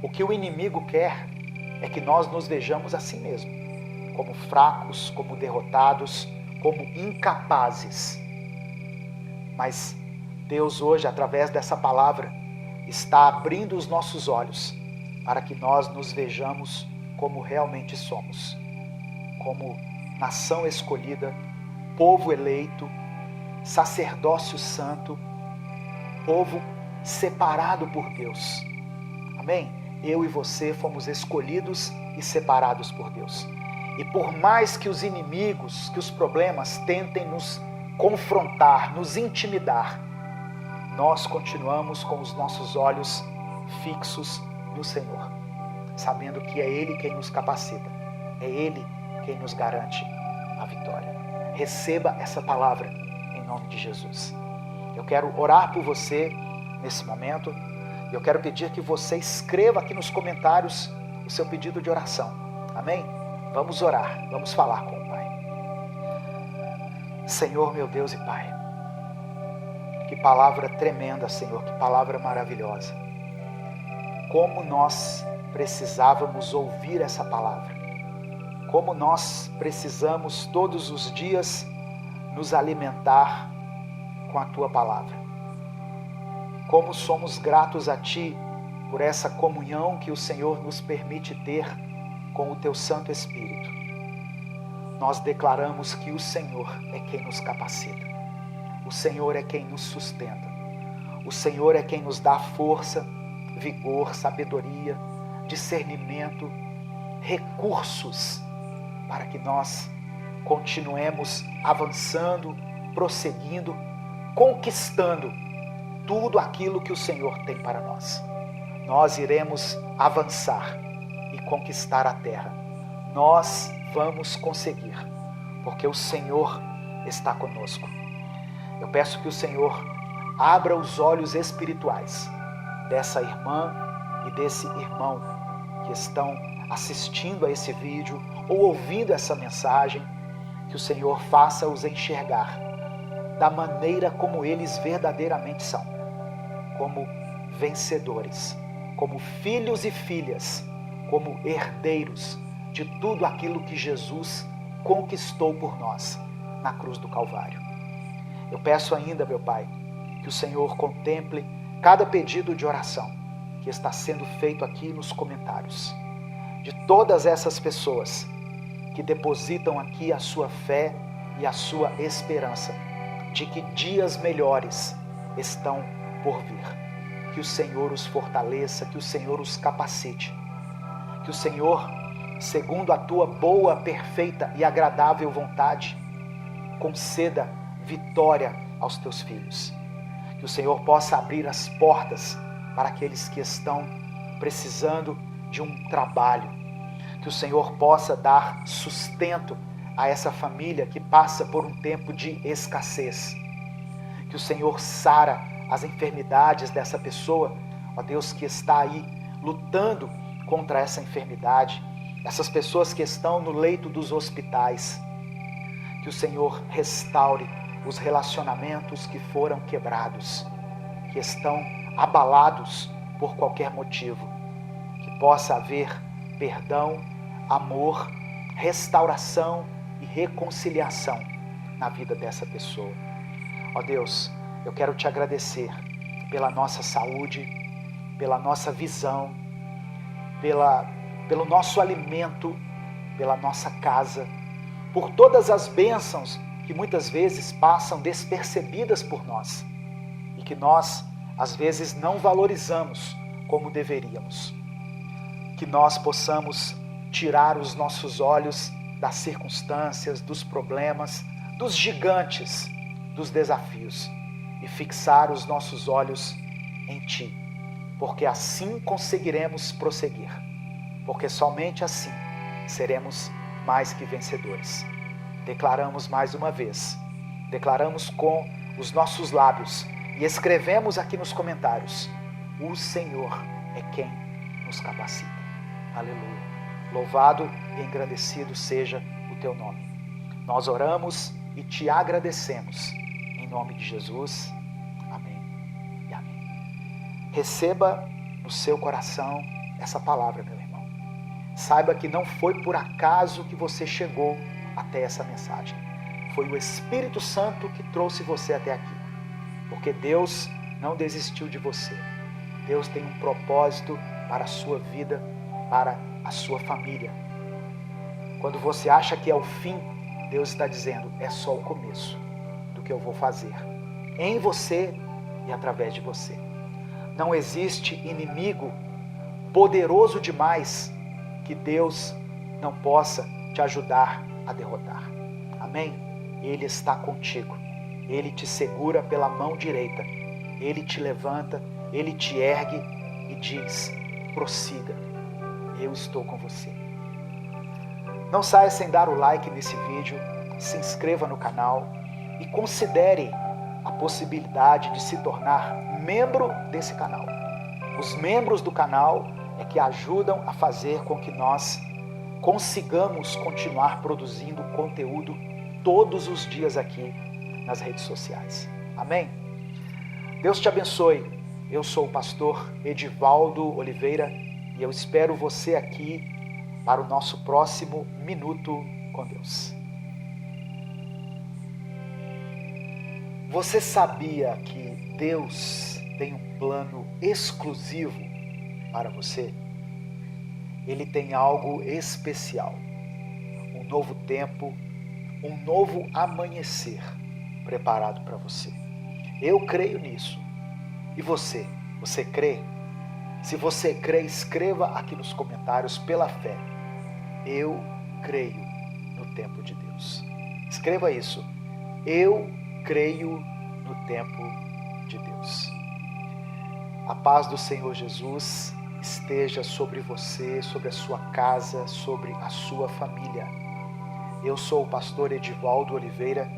O que o inimigo quer é que nós nos vejamos assim mesmo, como fracos, como derrotados, como incapazes. Mas Deus hoje, através dessa palavra, está abrindo os nossos olhos para que nós nos vejamos como realmente somos, como nação escolhida, povo eleito, sacerdócio santo, povo separado por Deus. Amém? Eu e você fomos escolhidos e separados por Deus. E por mais que os inimigos, que os problemas tentem nos confrontar, nos intimidar, nós continuamos com os nossos olhos fixos no Senhor, sabendo que é Ele quem nos capacita, é Ele quem nos garante a vitória. Receba essa palavra em nome de Jesus. Eu quero orar por você nesse momento. Eu quero pedir que você escreva aqui nos comentários o seu pedido de oração. Amém? Vamos orar, vamos falar com o Pai. Senhor, meu Deus e Pai, que palavra tremenda, Senhor, que palavra maravilhosa. Como nós precisávamos ouvir essa palavra. Como nós precisamos todos os dias nos alimentar com a Tua palavra. Como somos gratos a Ti por essa comunhão que o Senhor nos permite ter com o Teu Santo Espírito. Nós declaramos que o Senhor é quem nos capacita. O Senhor é quem nos sustenta. O Senhor é quem nos dá força, vigor, sabedoria, discernimento, recursos para que nós continuemos avançando, prosseguindo, conquistando tudo aquilo que o Senhor tem para nós. Nós iremos avançar e conquistar a terra. Nós vamos conseguir, porque o Senhor está conosco. Eu peço que o Senhor abra os olhos espirituais dessa irmã e desse irmão que estão assistindo a esse vídeo ou ouvindo essa mensagem, que o Senhor faça-os enxergar da maneira como eles verdadeiramente são, como vencedores, como filhos e filhas, como herdeiros de tudo aquilo que Jesus conquistou por nós na cruz do Calvário. Eu peço ainda, meu Pai, que o Senhor contemple cada pedido de oração que está sendo feito aqui nos comentários, de todas essas pessoas que depositam aqui a sua fé e a sua esperança de que dias melhores estão por vir. Que o Senhor os fortaleça, que o Senhor os capacite, que o Senhor, segundo a tua boa, perfeita e agradável vontade, conceda vitória aos teus filhos. Que o Senhor possa abrir as portas para aqueles que estão precisando de um trabalho. Que o Senhor possa dar sustento a essa família que passa por um tempo de escassez. Que o Senhor sara as enfermidades dessa pessoa, ó Deus, que está aí lutando contra essa enfermidade, essas pessoas que estão no leito dos hospitais. Que o Senhor restaure os relacionamentos que foram quebrados, que estão abalados por qualquer motivo. Que possa haver perdão, amor, restauração e reconciliação na vida dessa pessoa. Ó Deus, eu quero te agradecer pela nossa saúde, pela nossa visão, pelo nosso alimento, pela nossa casa, por todas as bênçãos que muitas vezes passam despercebidas por nós e que nós às vezes não valorizamos como deveríamos. Que nós possamos tirar os nossos olhos das circunstâncias, dos problemas, dos gigantes, dos desafios e fixar os nossos olhos em Ti, porque assim conseguiremos prosseguir, porque somente assim seremos mais que vencedores. Declaramos mais uma vez, declaramos com os nossos lábios e escrevemos aqui nos comentários: o Senhor é quem nos capacita. Aleluia. Louvado e engrandecido seja o Teu nome. Nós oramos e Te agradecemos. Em nome de Jesus. Amém e amém. Receba no seu coração essa palavra, meu irmão. Saiba que não foi por acaso que você chegou até essa mensagem. Foi o Espírito Santo que trouxe você até aqui. Porque Deus não desistiu de você. Deus tem um propósito para a sua vida, para a sua família. Quando você acha que é o fim, Deus está dizendo: é só o começo do que eu vou fazer em você e através de você. Não existe inimigo poderoso demais que Deus não possa te ajudar a derrotar. Amém? Ele está contigo. Ele te segura pela mão direita. Ele te levanta, Ele te ergue e diz: prossiga, eu estou com você. Não saia sem dar o like nesse vídeo, se inscreva no canal e considere a possibilidade de se tornar membro desse canal. Os membros do canal é que ajudam a fazer com que nós consigamos continuar produzindo conteúdo todos os dias aqui nas redes sociais. Amém? Deus te abençoe. Eu sou o pastor Edivaldo Oliveira e eu espero você aqui para o nosso próximo Minuto com Deus. Você sabia que Deus tem um plano exclusivo para você? Ele tem algo especial, um novo tempo, um novo amanhecer preparado para você. Eu creio nisso. E você? Você crê? Se você crê, escreva aqui nos comentários pela fé: eu creio no tempo de Deus. Escreva isso: eu creio no tempo de Deus. A paz do Senhor Jesus esteja sobre você, sobre a sua casa, sobre a sua família. Eu sou o pastor Edivaldo Oliveira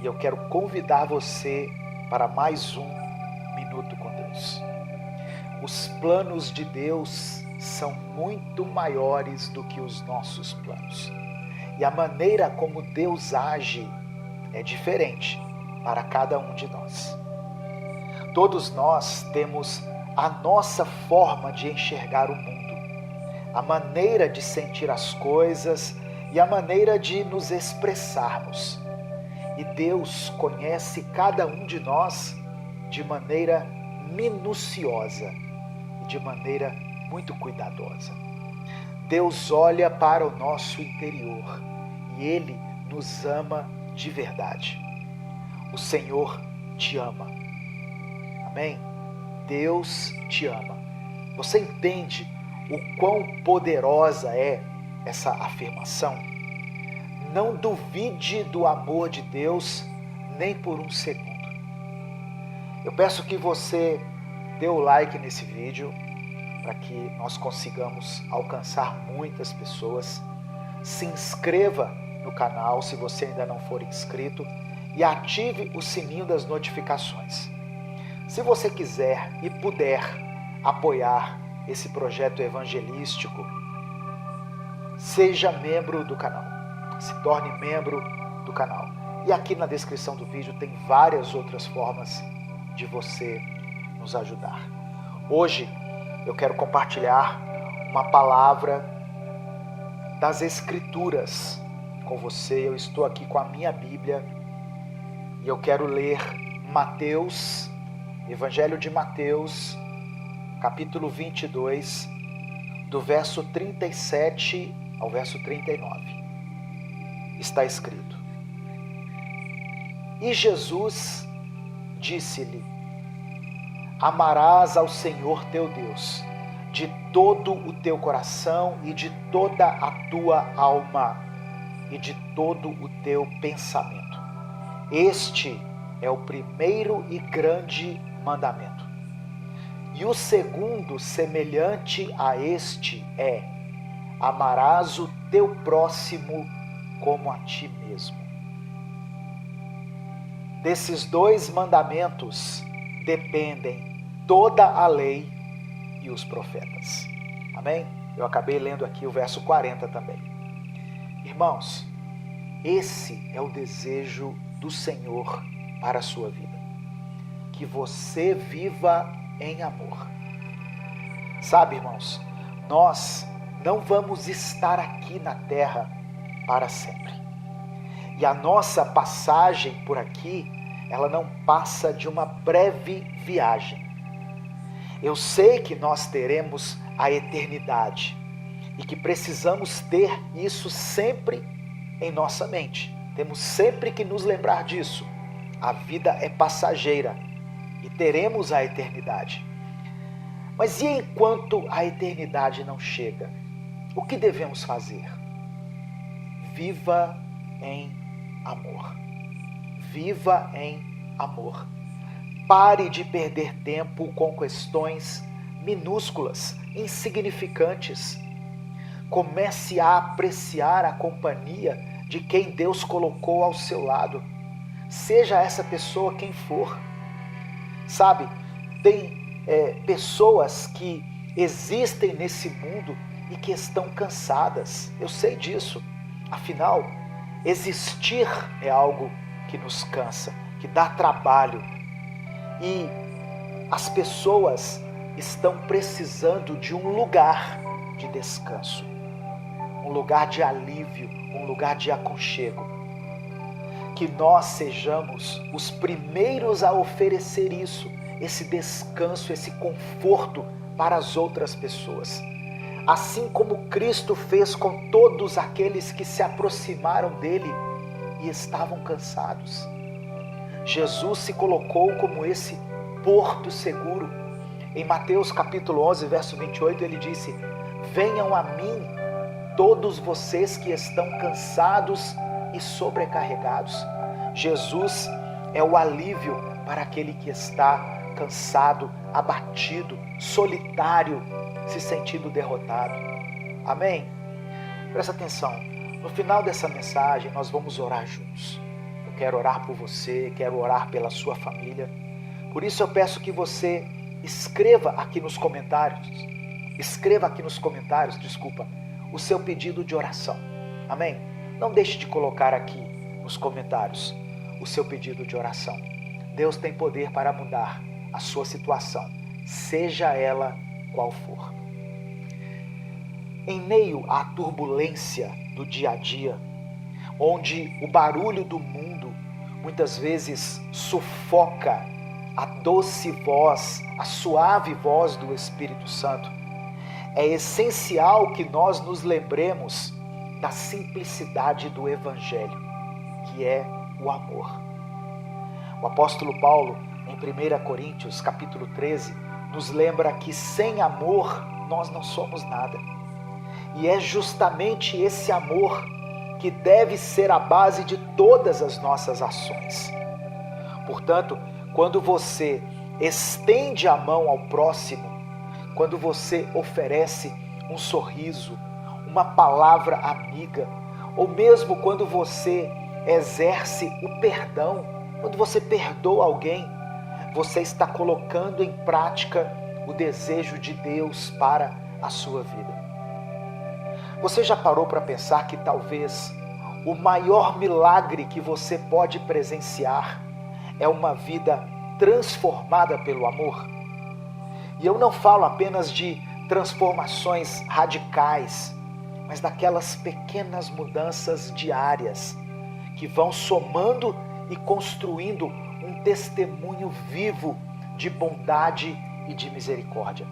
e eu quero convidar você para mais um Minuto com Deus. Os planos de Deus são muito maiores do que os nossos planos. E a maneira como Deus age é diferente para cada um de nós. Todos nós temos a nossa forma de enxergar o mundo, a maneira de sentir as coisas e a maneira de nos expressarmos. E Deus conhece cada um de nós de maneira minuciosa e de maneira muito cuidadosa. Deus olha para o nosso interior e Ele nos ama de verdade. O Senhor te ama. Amém? Deus te ama. Você entende o quão poderosa é essa afirmação? Não duvide do amor de Deus nem por um segundo. Eu peço que você dê o like nesse vídeo para que nós consigamos alcançar muitas pessoas. Se inscreva no canal se você ainda não for inscrito e ative o sininho das notificações. Se você quiser e puder apoiar esse projeto evangelístico, seja membro do canal. Se torne membro do canal. E aqui na descrição do vídeo tem várias outras formas de você nos ajudar. Hoje eu quero compartilhar uma palavra das Escrituras com você. Eu estou aqui com a minha Bíblia e eu quero ler Mateus, Evangelho de Mateus, capítulo 22, do verso 37 ao verso 39. Está escrito: E Jesus disse-lhe: Amarás ao Senhor teu Deus de todo o teu coração e de toda a tua alma e de todo o teu pensamento. Este é o primeiro e grande mandamento. E o segundo, semelhante a este, é: amarás o teu próximo como a ti mesmo. Desses dois mandamentos dependem toda a lei e os profetas. Amém? Eu acabei lendo aqui o verso 40 também. Irmãos, esse é o desejo do Senhor para a sua vida. Que você viva em amor. Sabe, irmãos, nós não vamos estar aqui na terra para sempre. E a nossa passagem por aqui, ela não passa de uma breve viagem. Eu sei que nós teremos a eternidade e que precisamos ter isso sempre em nossa mente. Temos sempre que nos lembrar disso. A vida é passageira e teremos a eternidade. Mas e enquanto a eternidade não chega? O que devemos fazer? Viva em amor. Viva em amor. Pare de perder tempo com questões minúsculas, insignificantes. Comece a apreciar a companhia de quem Deus colocou ao seu lado. Seja essa pessoa quem for. Sabe, tem pessoas que existem nesse mundo e que estão cansadas. Eu sei disso. Afinal, existir é algo que nos cansa, que dá trabalho. E as pessoas estão precisando de um lugar de descanso, um lugar de alívio, um lugar de aconchego. Que nós sejamos os primeiros a oferecer isso, esse descanso, esse conforto para as outras pessoas. Assim como Cristo fez com todos aqueles que se aproximaram dele e estavam cansados. Jesus se colocou como esse porto seguro. Em Mateus capítulo 11, verso 28, ele disse: venham a mim todos vocês que estão cansados e sobrecarregados. Jesus é o alívio para aquele que está cansado, abatido, solitário, se sentindo derrotado. Amém? Presta atenção, no final dessa mensagem nós vamos orar juntos. Eu quero orar por você, quero orar pela sua família. Por isso eu peço que você escreva aqui nos comentários, o seu pedido de oração. Amém? Não deixe de colocar aqui nos comentários o seu pedido de oração. Deus tem poder para mudar a sua situação, seja ela qual for. Em meio à turbulência do dia a dia, onde o barulho do mundo muitas vezes sufoca a doce voz, a suave voz do Espírito Santo, é essencial que nós nos lembremos da simplicidade do Evangelho, que é o amor. O apóstolo Paulo, em 1 Coríntios capítulo 13, nos lembra que sem amor nós não somos nada. E é justamente esse amor que deve ser a base de todas as nossas ações. Portanto, quando você estende a mão ao próximo, quando você oferece um sorriso, uma palavra amiga, ou mesmo quando você exerce o perdão, quando você perdoa alguém, você está colocando em prática o desejo de Deus para a sua vida. Você já parou para pensar que talvez o maior milagre que você pode presenciar é uma vida transformada pelo amor? E eu não falo apenas de transformações radicais, mas daquelas pequenas mudanças diárias que vão somando e construindo um testemunho vivo de bondade e de misericórdia.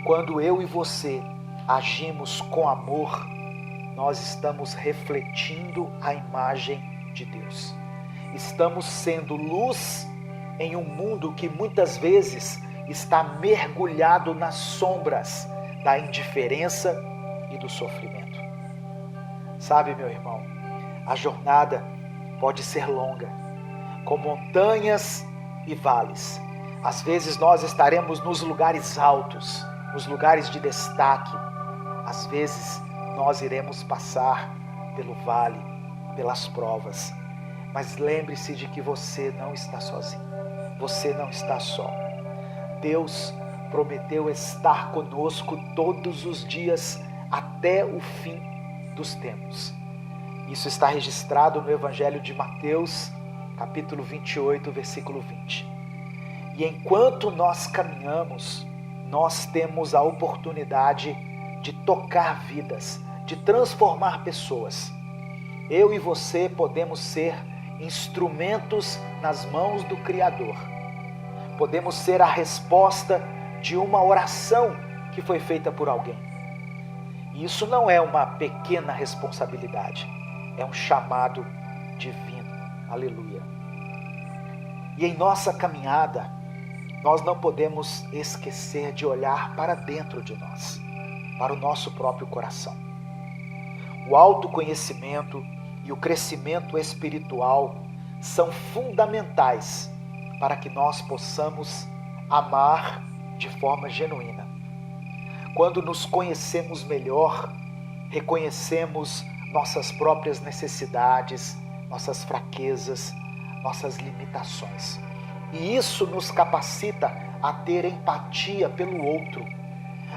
Quando eu e você agimos com amor, nós estamos refletindo a imagem de Deus. Estamos sendo luz em um mundo que muitas vezes está mergulhado nas sombras da indiferença e do sofrimento. Sabe, meu irmão, a jornada pode ser longa, com montanhas e vales. Às vezes nós estaremos nos lugares altos, nos lugares de destaque. Às vezes nós iremos passar pelo vale, pelas provas. Mas lembre-se de que você não está sozinho. Você não está só. Deus prometeu estar conosco todos os dias até o fim dos tempos. Isso está registrado no Evangelho de Mateus, capítulo 28, versículo 20. E enquanto nós caminhamos, nós temos a oportunidade de tocar vidas, de transformar pessoas. Eu e você podemos ser instrumentos nas mãos do Criador. Podemos ser a resposta de uma oração que foi feita por alguém. E isso não é uma pequena responsabilidade, é um chamado divino. Aleluia. E em nossa caminhada, nós não podemos esquecer de olhar para dentro de nós, para o nosso próprio coração. O autoconhecimento e o crescimento espiritual são fundamentais para que nós possamos amar de forma genuína. Quando nos conhecemos melhor, reconhecemos nossas próprias necessidades, nossas fraquezas, nossas limitações. E isso nos capacita a ter empatia pelo outro,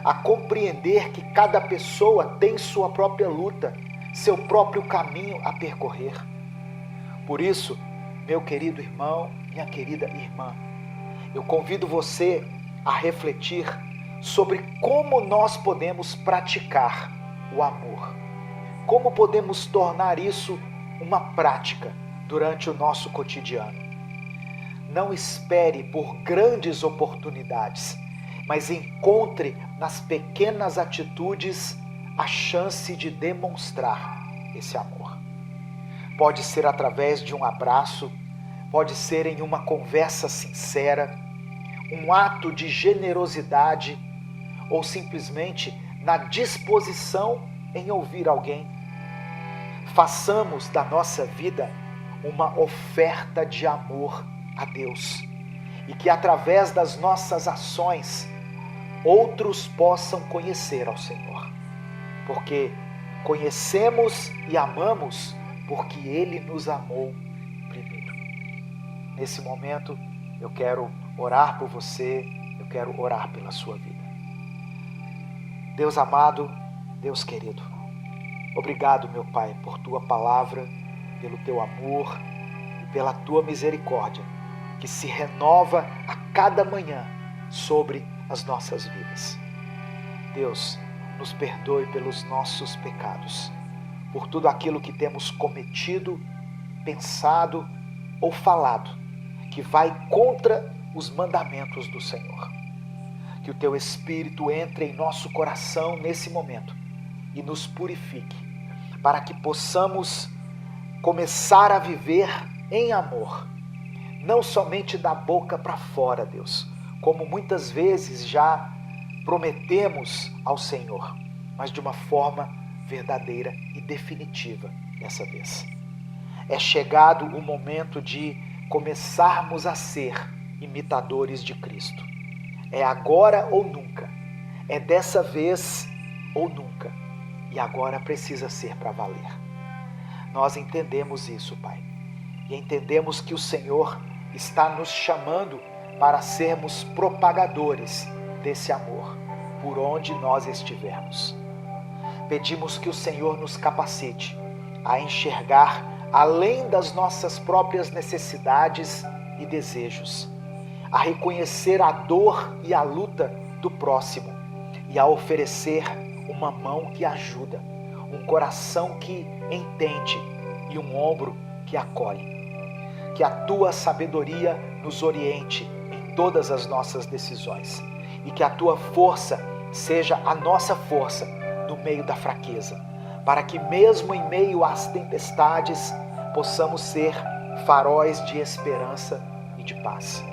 a compreender que cada pessoa tem sua própria luta, seu próprio caminho a percorrer. Por isso, meu querido irmão, minha querida irmã, eu convido você a refletir sobre como nós podemos praticar o amor. Como podemos tornar isso uma prática durante o nosso cotidiano. Não espere por grandes oportunidades, mas encontre nas pequenas atitudes a chance de demonstrar esse amor. Pode ser através de um abraço, pode ser em uma conversa sincera, um ato de generosidade ou simplesmente na disposição em ouvir alguém. Façamos da nossa vida uma oferta de amor a Deus e que através das nossas ações outros possam conhecer ao Senhor, porque conhecemos e amamos porque Ele nos amou primeiro. Nesse momento eu quero orar por você, eu quero orar pela sua vida. Deus amado, Deus querido, obrigado, meu Pai, por Tua palavra, pelo Teu amor e pela Tua misericórdia, que se renova a cada manhã sobre as nossas vidas. Deus, nos perdoe pelos nossos pecados, por tudo aquilo que temos cometido, pensado ou falado, que vai contra os mandamentos do Senhor. Que o Teu Espírito entre em nosso coração nesse momento e nos purifique, para que possamos começar a viver em amor, não somente da boca para fora, Deus, como muitas vezes já prometemos ao Senhor, mas de uma forma verdadeira e definitiva dessa vez. É chegado o momento de começarmos a ser imitadores de Cristo. É agora ou nunca, é dessa vez ou nunca, e agora precisa ser para valer. Nós entendemos isso, Pai, e entendemos que o Senhor está nos chamando para sermos propagadores desse amor, por onde nós estivermos. Pedimos que o Senhor nos capacite a enxergar além das nossas próprias necessidades e desejos, a reconhecer a dor e a luta do próximo e a oferecer uma mão que ajuda, um coração que entende e um ombro que acolhe. Que a Tua sabedoria nos oriente em todas as nossas decisões e que a Tua força seja a nossa força no meio da fraqueza, para que mesmo em meio às tempestades possamos ser faróis de esperança e de paz.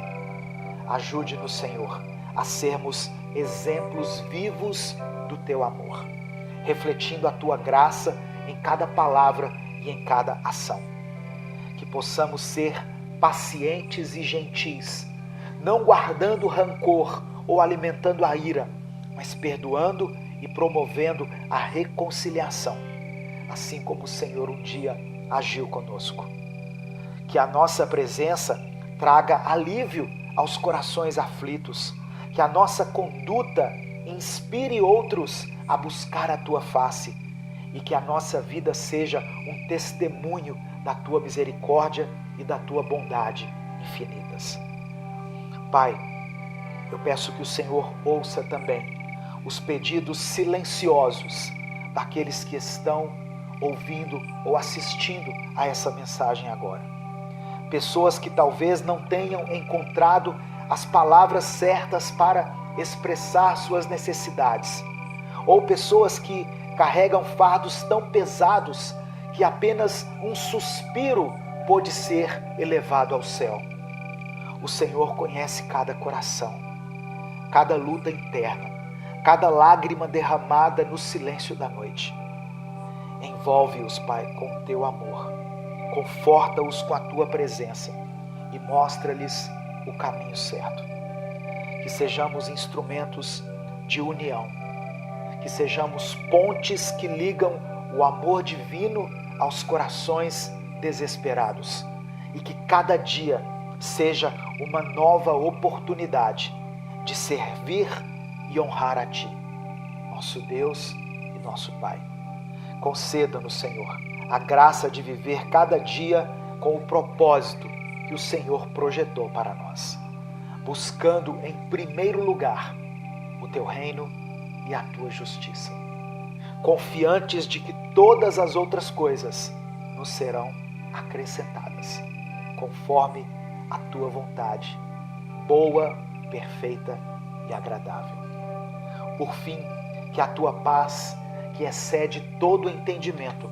Ajude-nos, Senhor, a sermos exemplos vivos do Teu amor, refletindo a Tua graça em cada palavra e em cada ação. Que possamos ser pacientes e gentis, não guardando rancor ou alimentando a ira, mas perdoando e promovendo a reconciliação, assim como o Senhor um dia agiu conosco. Que a nossa presença traga alívio aos corações aflitos, que a nossa conduta inspire outros a buscar a Tua face e que a nossa vida seja um testemunho da Tua misericórdia e da Tua bondade infinitas. Pai, eu peço que o Senhor ouça também os pedidos silenciosos daqueles que estão ouvindo ou assistindo a essa mensagem agora. Pessoas que talvez não tenham encontrado as palavras certas para expressar suas necessidades, ou pessoas que carregam fardos tão pesados que apenas um suspiro pode ser elevado ao céu. O Senhor conhece cada coração, cada luta interna, cada lágrima derramada no silêncio da noite. Envolve-os, Pai, com o Teu amor, conforta-os com a Tua presença e mostra-lhes o caminho certo. Que sejamos instrumentos de união, que sejamos pontes que ligam o amor divino aos corações desesperados e que cada dia seja uma nova oportunidade de servir e honrar a Ti, nosso Deus e nosso Pai. Conceda-nos, Senhor, a graça de viver cada dia com o propósito que o Senhor projetou para nós, buscando em primeiro lugar o Teu reino e a Tua justiça, confiantes de que todas as outras coisas nos serão acrescentadas, conforme a Tua vontade, boa, perfeita e agradável. Por fim, que a Tua paz, que excede todo entendimento,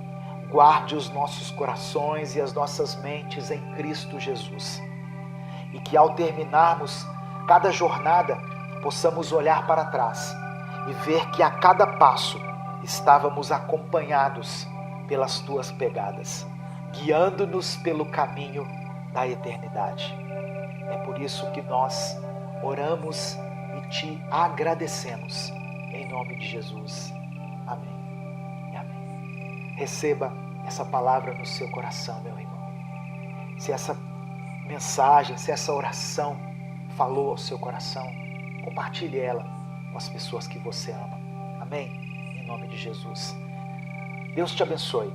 guarde os nossos corações e as nossas mentes em Cristo Jesus. E que ao terminarmos cada jornada, possamos olhar para trás e ver que a cada passo estávamos acompanhados pelas Tuas pegadas, guiando-nos pelo caminho da eternidade. É por isso que nós oramos e Te agradecemos, em nome de Jesus. Amém e amém. Receba essa palavra no seu coração, meu irmão. Se essa mensagem, se essa oração falou ao seu coração, compartilhe ela com as pessoas que você ama. Amém? Em nome de Jesus. Deus te abençoe.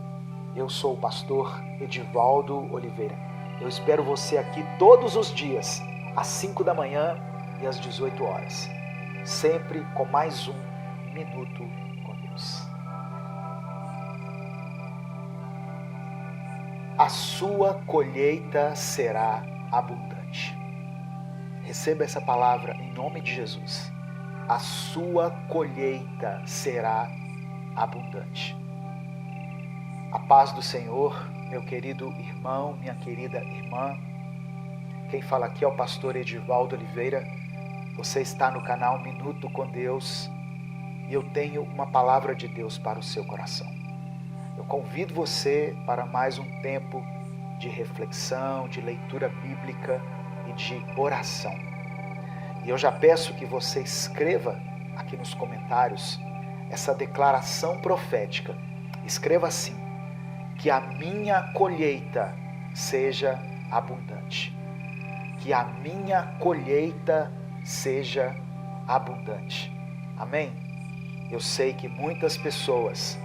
Eu sou o pastor Edivaldo Oliveira. Eu espero você aqui todos os dias, às 5 da manhã e às 18 horas. Sempre com mais um Minuto com Deus. A sua colheita será abundante. Receba essa palavra em nome de Jesus. A sua colheita será abundante. A paz do Senhor, meu querido irmão, minha querida irmã. Quem fala aqui é o pastor Edivaldo Oliveira. Você está no canal Minuto com Deus e eu tenho uma palavra de Deus para o seu coração. Eu convido você para mais um tempo de reflexão, de leitura bíblica e de oração. E eu já peço que você escreva aqui nos comentários essa declaração profética. Escreva assim: que a minha colheita seja abundante. Que a minha colheita seja abundante. Amém? Eu sei que muitas pessoas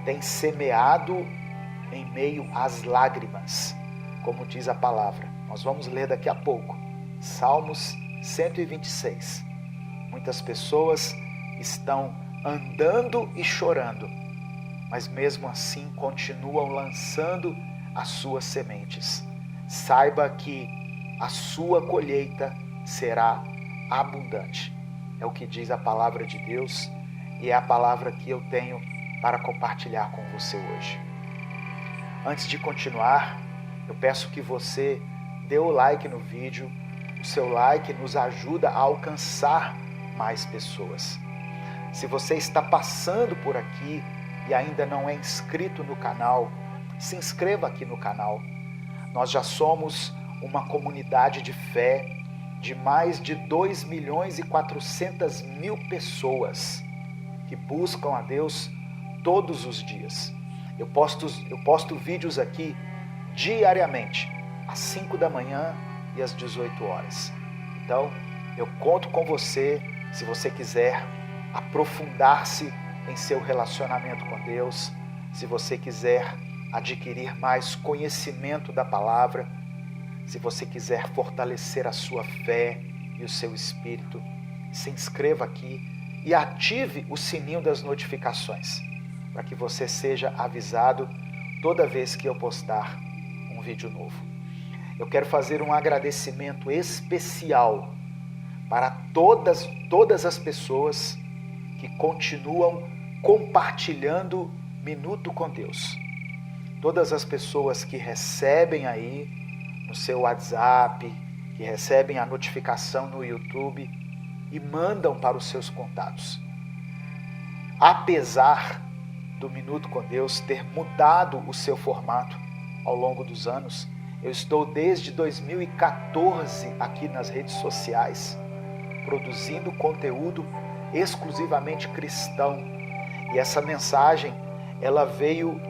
têm semeado em meio às lágrimas, como diz a palavra. Nós vamos ler daqui a pouco, Salmos 126. Muitas pessoas estão andando e chorando, mas mesmo assim continuam lançando as suas sementes. Saiba que a sua colheita será abundante. É o que diz a palavra de Deus e é a palavra que eu tenho para compartilhar com você hoje. Antes de continuar, eu peço que você dê o like no vídeo, O seu like nos ajuda a alcançar mais pessoas. Se você está passando por aqui e ainda não é inscrito no canal, se inscreva aqui no canal. Nós já somos uma comunidade de fé de mais de 2.400.000 pessoas que buscam a Deus todos os dias. Eu posto vídeos aqui diariamente, às 5 da manhã e às 18 horas. Então, eu conto com você, se você quiser aprofundar-se em seu relacionamento com Deus, se você quiser adquirir mais conhecimento da palavra, se você quiser fortalecer a sua fé e o seu espírito, se inscreva aqui e ative o sininho das notificações, para que você seja avisado toda vez que eu postar um vídeo novo. Eu quero fazer um agradecimento especial para todas as pessoas que continuam compartilhando Minuto com Deus. Todas as pessoas que recebem aí no seu WhatsApp, que recebem a notificação no YouTube e mandam para os seus contatos. Apesar do Minuto com Deus ter mudado o seu formato ao longo dos anos, eu estou desde 2014 aqui nas redes sociais, produzindo conteúdo exclusivamente cristão. E essa mensagem, ela veio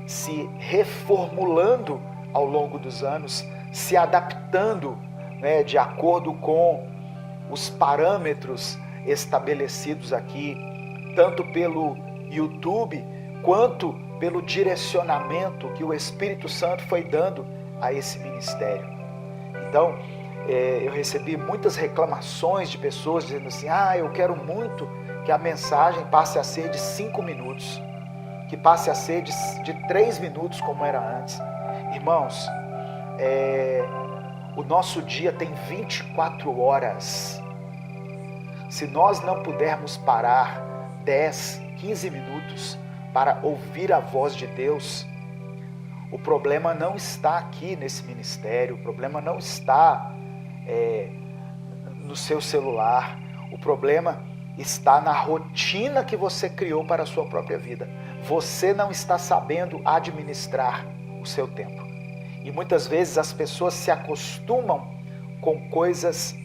se reformulando ao longo dos anos, se adaptando, né, de acordo com os parâmetros estabelecidos aqui, tanto pelo YouTube, quanto pelo direcionamento que o Espírito Santo foi dando a esse ministério. Então, eu recebi muitas reclamações de pessoas dizendo assim: eu quero muito que a mensagem passe a ser de 5 minutos, que passe a ser de 3 minutos como era antes. Irmãos, o nosso dia tem 24 horas. Se nós não pudermos parar 10, 15 minutos para ouvir a voz de Deus, o problema não está aqui nesse ministério, o problema não está no seu celular, o problema está na rotina que você criou para a sua própria vida. Você não está sabendo administrar o seu tempo. E muitas vezes as pessoas se acostumam com coisas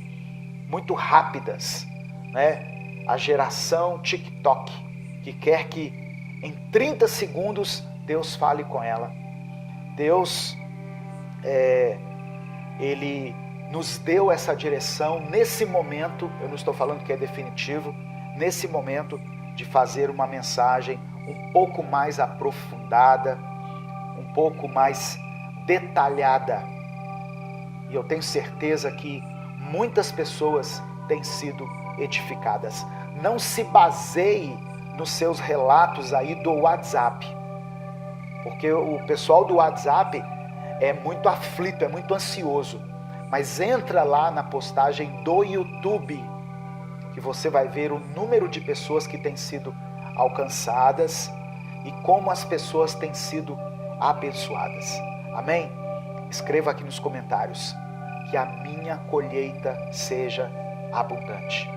muito rápidas, né? A geração TikTok, que quer que em 30 segundos Deus fale com ela. Deus, Ele nos deu essa direção nesse momento, eu não estou falando que é definitivo, nesse momento de fazer uma mensagem um pouco mais aprofundada, um pouco mais detalhada. E eu tenho certeza que muitas pessoas têm sido edificadas. Não se baseie nos seus relatos aí do WhatsApp, porque o pessoal do WhatsApp é muito aflito, é muito ansioso. Mas entra lá na postagem do YouTube, que você vai ver o número de pessoas que têm sido alcançadas e como as pessoas têm sido abençoadas. Amém? Escreva aqui nos comentários: que a minha colheita seja abundante.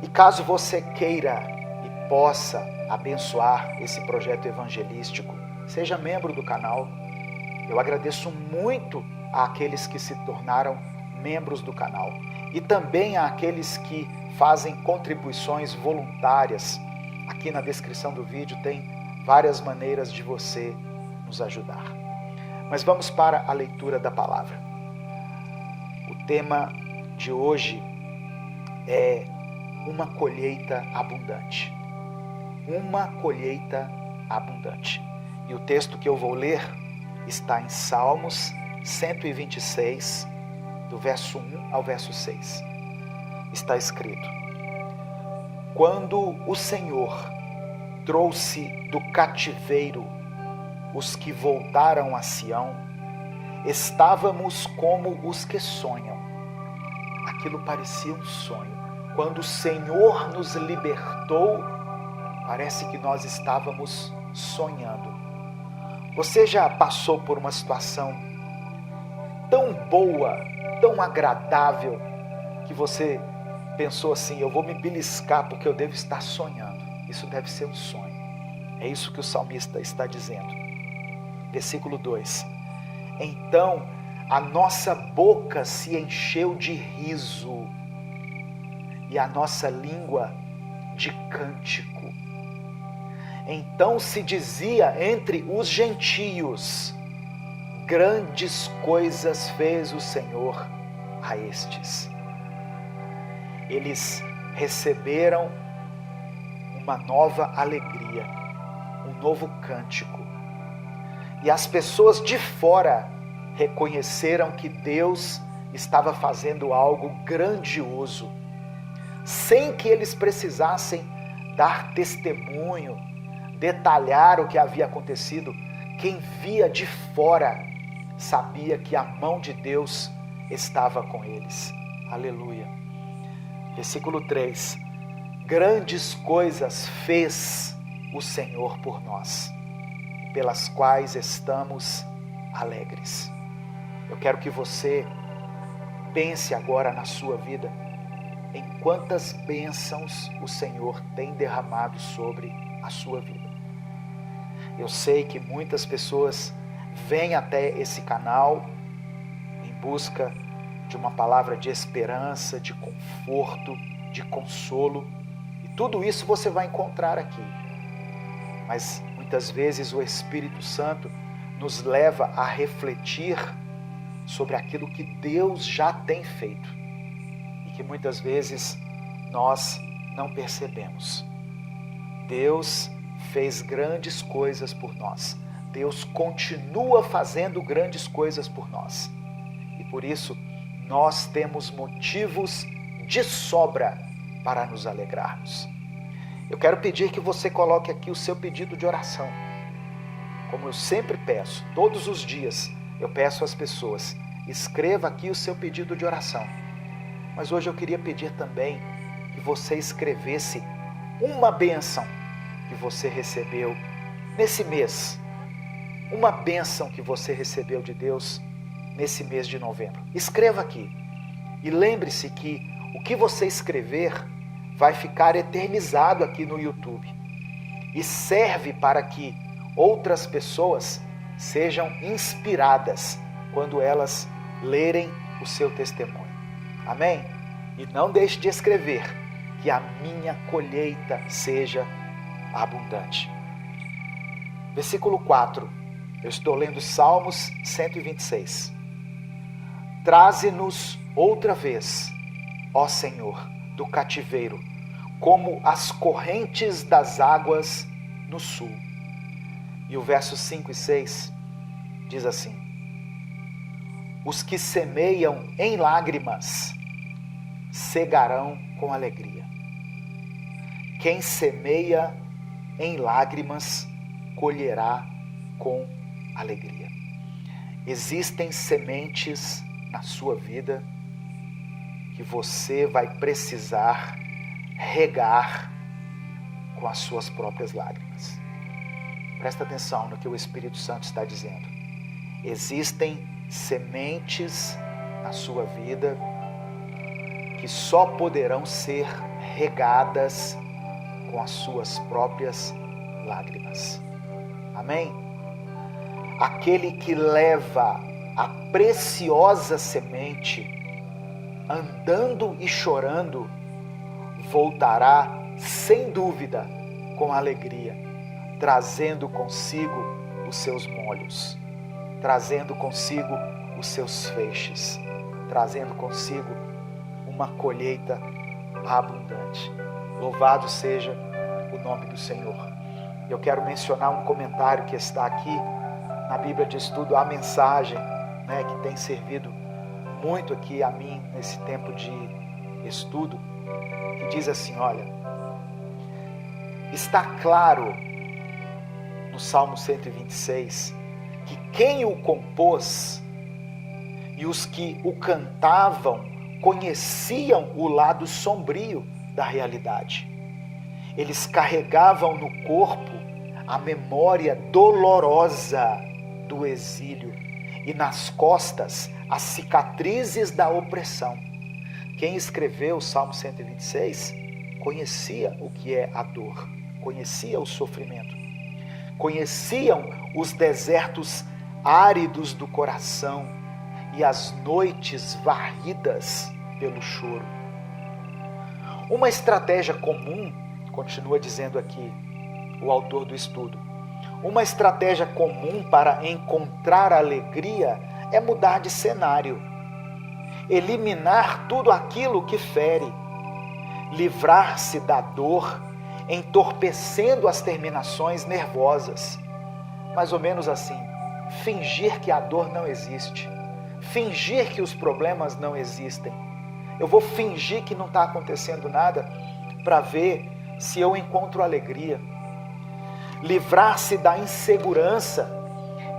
E caso você queira e possa abençoar esse projeto evangelístico, seja membro do canal. Eu agradeço muito àqueles que se tornaram membros do canal e também àqueles que fazem contribuições voluntárias. Aqui na descrição do vídeo tem várias maneiras de você nos ajudar. Mas vamos para a leitura da palavra. O tema de hoje é uma colheita abundante. Uma colheita abundante. E o texto que eu vou ler está em Salmos 126, do verso 1 ao verso 6. Está escrito: quando o Senhor trouxe do cativeiro os que voltaram a Sião, estávamos como os que sonham. Aquilo parecia um sonho. Quando o Senhor nos libertou, parece que nós estávamos sonhando. Você já passou por uma situação tão boa, tão agradável, que você pensou assim: eu vou me beliscar porque eu devo estar sonhando. Isso deve ser um sonho. É isso que o salmista está dizendo. Versículo 2: então a nossa boca se encheu de riso e a nossa língua de cântico. Então se dizia entre os gentios: grandes coisas fez o Senhor a estes. Eles receberam uma nova alegria, um novo cântico. E as pessoas de fora reconheceram que Deus estava fazendo algo grandioso, sem que eles precisassem dar testemunho, detalhar o que havia acontecido. Quem via de fora sabia que a mão de Deus estava com eles. Aleluia. Versículo 3: grandes coisas fez o Senhor por nós, pelas quais estamos alegres. Eu quero que você pense agora na sua vida, em quantas bênçãos o Senhor tem derramado sobre a sua vida. Eu sei que muitas pessoas vêm até esse canal em busca de uma palavra de esperança, de conforto, de consolo, e tudo isso você vai encontrar aqui. Mas muitas vezes o Espírito Santo nos leva a refletir sobre aquilo que Deus já tem feito e que muitas vezes nós não percebemos. Deus fez grandes coisas por nós. Deus continua fazendo grandes coisas por nós. E por isso nós temos motivos de sobra para nos alegrarmos. Eu quero pedir que você coloque aqui o seu pedido de oração. Como eu sempre peço, todos os dias eu peço às pessoas: escreva aqui o seu pedido de oração. Mas hoje eu queria pedir também que você escrevesse uma bênção que você recebeu nesse mês. Uma bênção que você recebeu de Deus nesse mês de novembro. Escreva aqui. E lembre-se que o que você escrever vai ficar eternizado aqui no YouTube. E serve para que outras pessoas sejam inspiradas quando elas lerem o seu testemunho. Amém? E não deixe de escrever: que a minha colheita seja abundante. Versículo 4. Eu estou lendo Salmos 126. Traze-nos outra vez, ó Senhor, do cativeiro, como as correntes das águas no sul. E o verso 5 e 6 diz assim: os que semeiam em lágrimas cegarão com alegria. Quem semeia em lágrimas colherá com alegria. Existem sementes na sua vida que você vai precisar regar com as suas próprias lágrimas. Presta atenção no que o Espírito Santo está dizendo. Existem sementes na sua vida que só poderão ser regadas com as suas próprias lágrimas. Amém? Aquele que leva a preciosa semente andando e chorando, voltará sem dúvida com alegria, trazendo consigo os seus molhos, trazendo consigo os seus feixes, trazendo consigo uma colheita abundante. Louvado seja o nome do Senhor. Eu quero mencionar um comentário que está aqui na Bíblia de Estudo, a mensagem, que tem servido muito aqui a mim nesse tempo de estudo, que diz assim: olha, está claro no Salmo 126 que quem o compôs e os que o cantavam conheciam o lado sombrio da realidade. Eles carregavam no corpo a memória dolorosa do exílio e nas costas as cicatrizes da opressão. Quem escreveu o Salmo 126 conhecia o que é a dor, conhecia o sofrimento, conheciam os desertos áridos do coração e as noites varridas pelo choro. Uma estratégia comum, continua dizendo aqui o autor do estudo, uma estratégia comum para encontrar alegria é mudar de cenário, eliminar tudo aquilo que fere, livrar-se da dor, entorpecendo as terminações nervosas. Mais ou menos assim, fingir que a dor não existe, fingir que os problemas não existem. Eu vou fingir que não está acontecendo nada para ver se eu encontro alegria. Livrar-se da insegurança,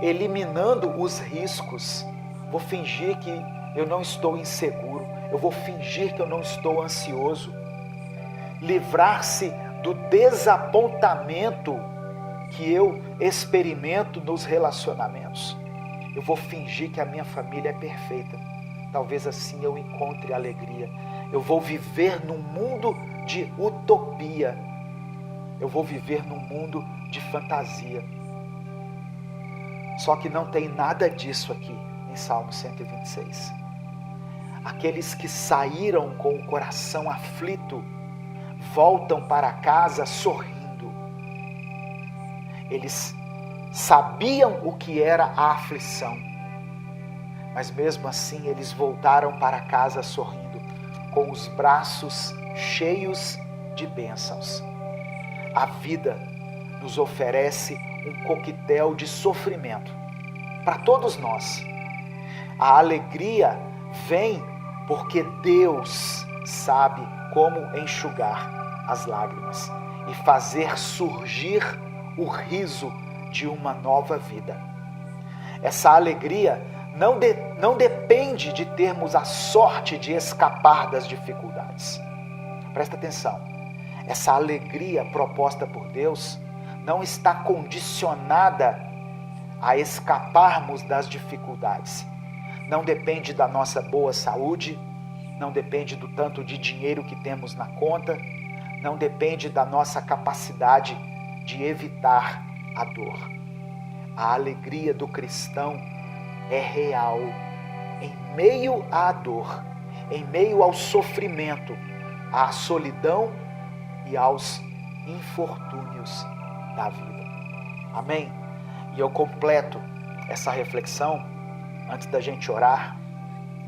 eliminando os riscos. Vou fingir que eu não estou inseguro, eu vou fingir que eu não estou ansioso. Livrar-se do desapontamento que eu experimento nos relacionamentos. Eu vou fingir que a minha família é perfeita. Talvez assim eu encontre alegria. Eu vou viver num mundo de utopia. Eu vou viver num mundo de fantasia. Só que não tem nada disso aqui em Salmo 126. Aqueles que saíram com o coração aflito voltam para casa sorrindo. Eles sabiam o que era a aflição, mas mesmo assim eles voltaram para casa sorrindo, com os braços cheios de bênçãos. A vida nos oferece um coquetel de sofrimento para todos nós. A alegria vem porque Deus sabe como enxugar as lágrimas e fazer surgir o riso de uma nova vida. Essa alegria não depende de termos a sorte de escapar das dificuldades. Presta atenção, essa alegria proposta por Deus não está condicionada a escaparmos das dificuldades. Não depende da nossa boa saúde, não depende do tanto de dinheiro que temos na conta, não depende da nossa capacidade de evitar a dor. A alegria do cristão é real em meio à dor, em meio ao sofrimento, à solidão e aos infortúnios da vida. Amém? E eu completo essa reflexão antes da gente orar.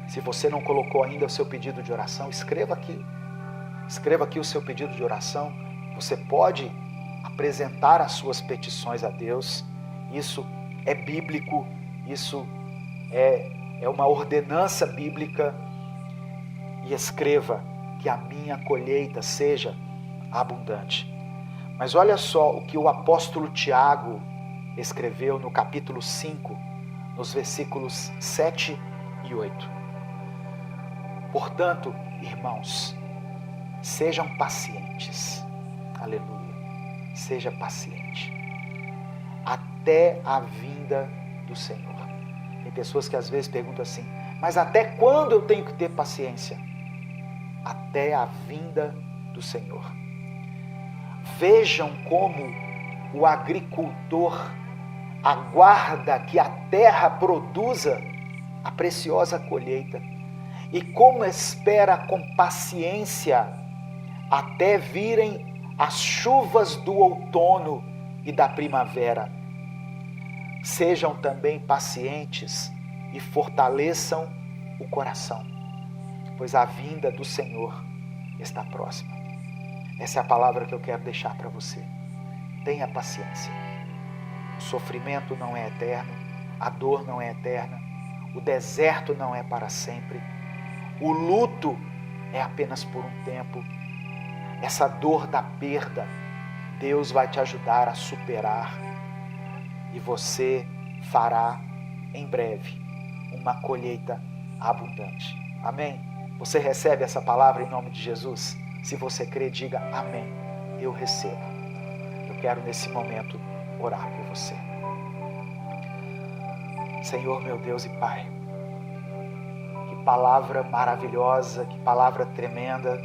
Se você não colocou ainda o seu pedido de oração, escreva aqui. Escreva aqui o seu pedido de oração. Você pode apresentar as suas petições a Deus. Isso é bíblico, isso é uma ordenança bíblica. E escreva que a minha colheita seja abundante. Mas olha só o que o apóstolo Tiago escreveu no capítulo 5, nos versículos 7 e 8. Portanto, irmãos, sejam pacientes. Aleluia. Seja paciente até a vinda do Senhor. Tem pessoas que às vezes perguntam assim: mas até quando eu tenho que ter paciência? Até a vinda do Senhor. Vejam como o agricultor aguarda que a terra produza a preciosa colheita e como espera com paciência até virem as chuvas do outono e da primavera. Sejam também pacientes e fortaleçam o coração, pois a vinda do Senhor está próxima. Essa é a palavra que eu quero deixar para você. Tenha paciência. O sofrimento não é eterno, a dor não é eterna, o deserto não é para sempre, o luto é apenas por um tempo. Essa dor da perda, Deus vai te ajudar a superar e você fará em breve uma colheita abundante. Amém? Você recebe essa palavra em nome de Jesus? Se você crê, diga amém. Eu recebo. Eu quero nesse momento orar por você. Senhor, meu Deus e Pai, palavra maravilhosa, que palavra tremenda,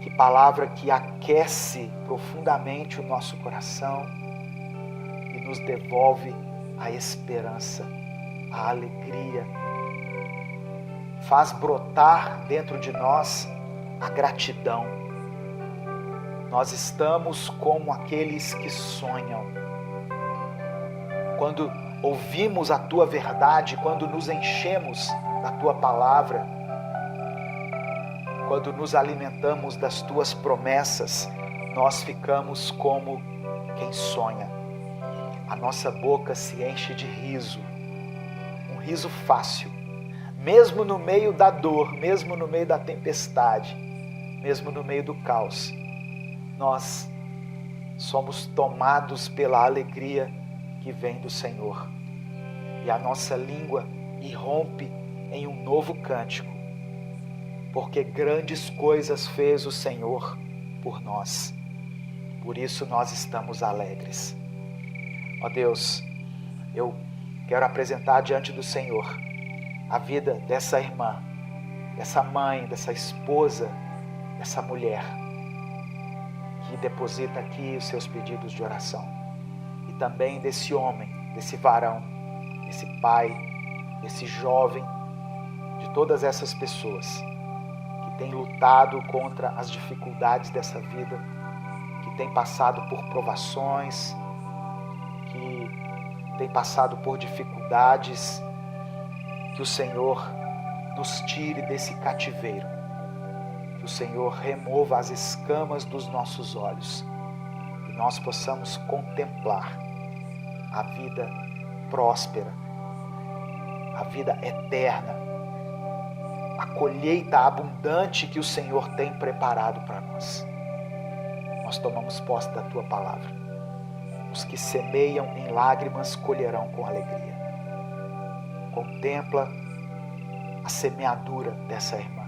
que palavra que aquece profundamente o nosso coração e nos devolve a esperança, a alegria, faz brotar dentro de nós a gratidão. Nós estamos como aqueles que sonham. Quando ouvimos a Tua verdade, quando nos enchemos da Tua palavra, quando nos alimentamos das Tuas promessas, nós ficamos como quem sonha. A nossa boca se enche de riso, um riso fácil, mesmo no meio da dor, mesmo no meio da tempestade, mesmo no meio do caos. Nós somos tomados pela alegria que vem do Senhor. E a nossa língua irrompe em um novo cântico, porque grandes coisas fez o Senhor por nós. Por isso nós estamos alegres. Ó Deus, eu quero apresentar diante do Senhor a vida dessa irmã, dessa mãe, dessa esposa, dessa mulher que deposita aqui os seus pedidos de oração. E também desse homem, desse varão, desse pai, desse jovem, de todas essas pessoas que têm lutado contra as dificuldades dessa vida, que têm passado por provações, que têm passado por dificuldades. Que o Senhor nos tire desse cativeiro, que o Senhor remova as escamas dos nossos olhos e nós possamos contemplar a vida próspera, a vida eterna, a colheita abundante que o Senhor tem preparado para nós. Nós tomamos posse da Tua palavra. Os que semeiam em lágrimas colherão com alegria. Contempla a semeadura dessa irmã,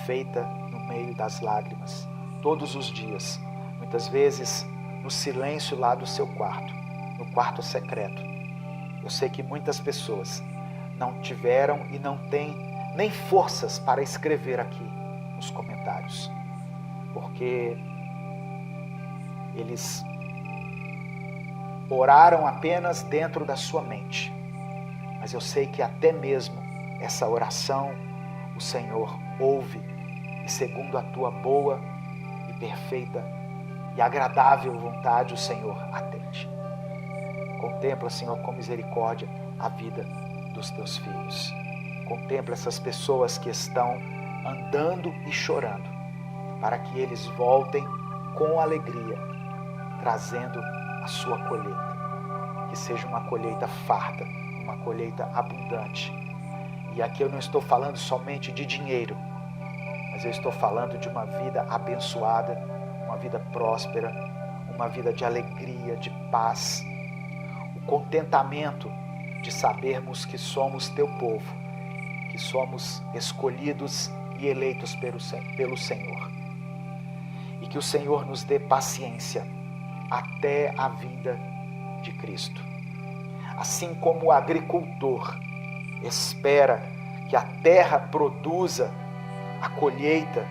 feita no meio das lágrimas, todos os dias, muitas vezes no silêncio lá do seu quarto, no quarto secreto. Eu sei que muitas pessoas não tiveram e não têm nem forças para escrever aqui nos comentários, porque eles oraram apenas dentro da sua mente. Mas eu sei que até mesmo essa oração o Senhor ouve e segundo a Tua boa e perfeita e agradável vontade o Senhor atende. Contempla, Senhor, com misericórdia a vida dos Teus filhos. Contempla essas pessoas que estão andando e chorando, para que eles voltem com alegria, trazendo a sua colheita. Que seja uma colheita farta, uma colheita abundante. E aqui eu não estou falando somente de dinheiro, mas eu estou falando de uma vida abençoada, uma vida próspera, uma vida de alegria, de paz, o contentamento de sabermos que somos Teu povo, que somos escolhidos e eleitos pelo Senhor. E que o Senhor nos dê paciência até a vinda de Cristo. Assim como o agricultor espera que a terra produza a colheita,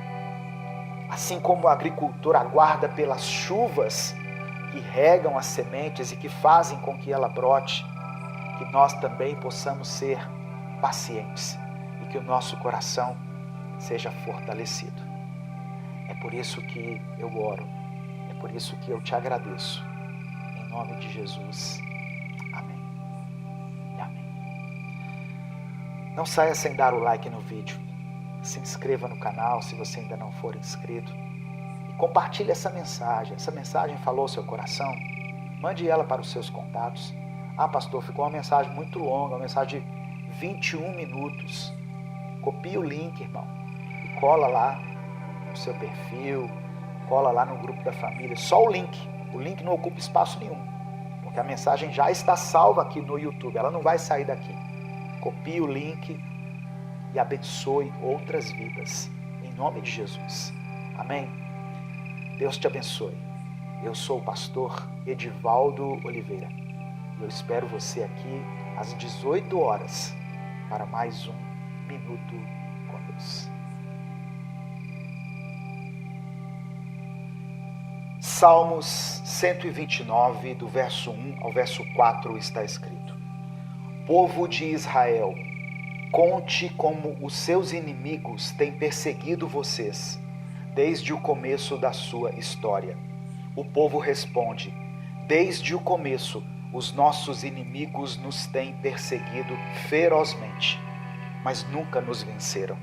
assim como o agricultor aguarda pelas chuvas que regam as sementes e que fazem com que ela brote, que nós também possamos ser pacientes e que o nosso coração seja fortalecido. É por isso que eu oro, é por isso que eu te agradeço. Em nome de Jesus. Amém. E amém. Não saia sem dar o like no vídeo. Se inscreva no canal se você ainda não for inscrito. E compartilhe essa mensagem. Essa mensagem falou ao seu coração? Mande ela para os seus contatos. Ah, pastor, ficou uma mensagem muito longa, uma mensagem de 21 minutos. Copie o link, irmão, e cola lá no seu perfil, cola lá no grupo da família. Só o link. O link não ocupa espaço nenhum, porque a mensagem já está salva aqui no YouTube. Ela não vai sair daqui. Copie o link e abençoe outras vidas. Em nome de Jesus. Amém? Deus te abençoe. Eu sou o pastor Edivaldo Oliveira. E eu espero você aqui às 18 horas para mais um Minuto com Deus. Salmos 129, do verso 1 ao verso 4 está escrito: Povo de Israel, conte como os seus inimigos têm perseguido vocês desde o começo da sua história. O povo responde: desde o começo, os nossos inimigos nos têm perseguido ferozmente, mas nunca nos venceram.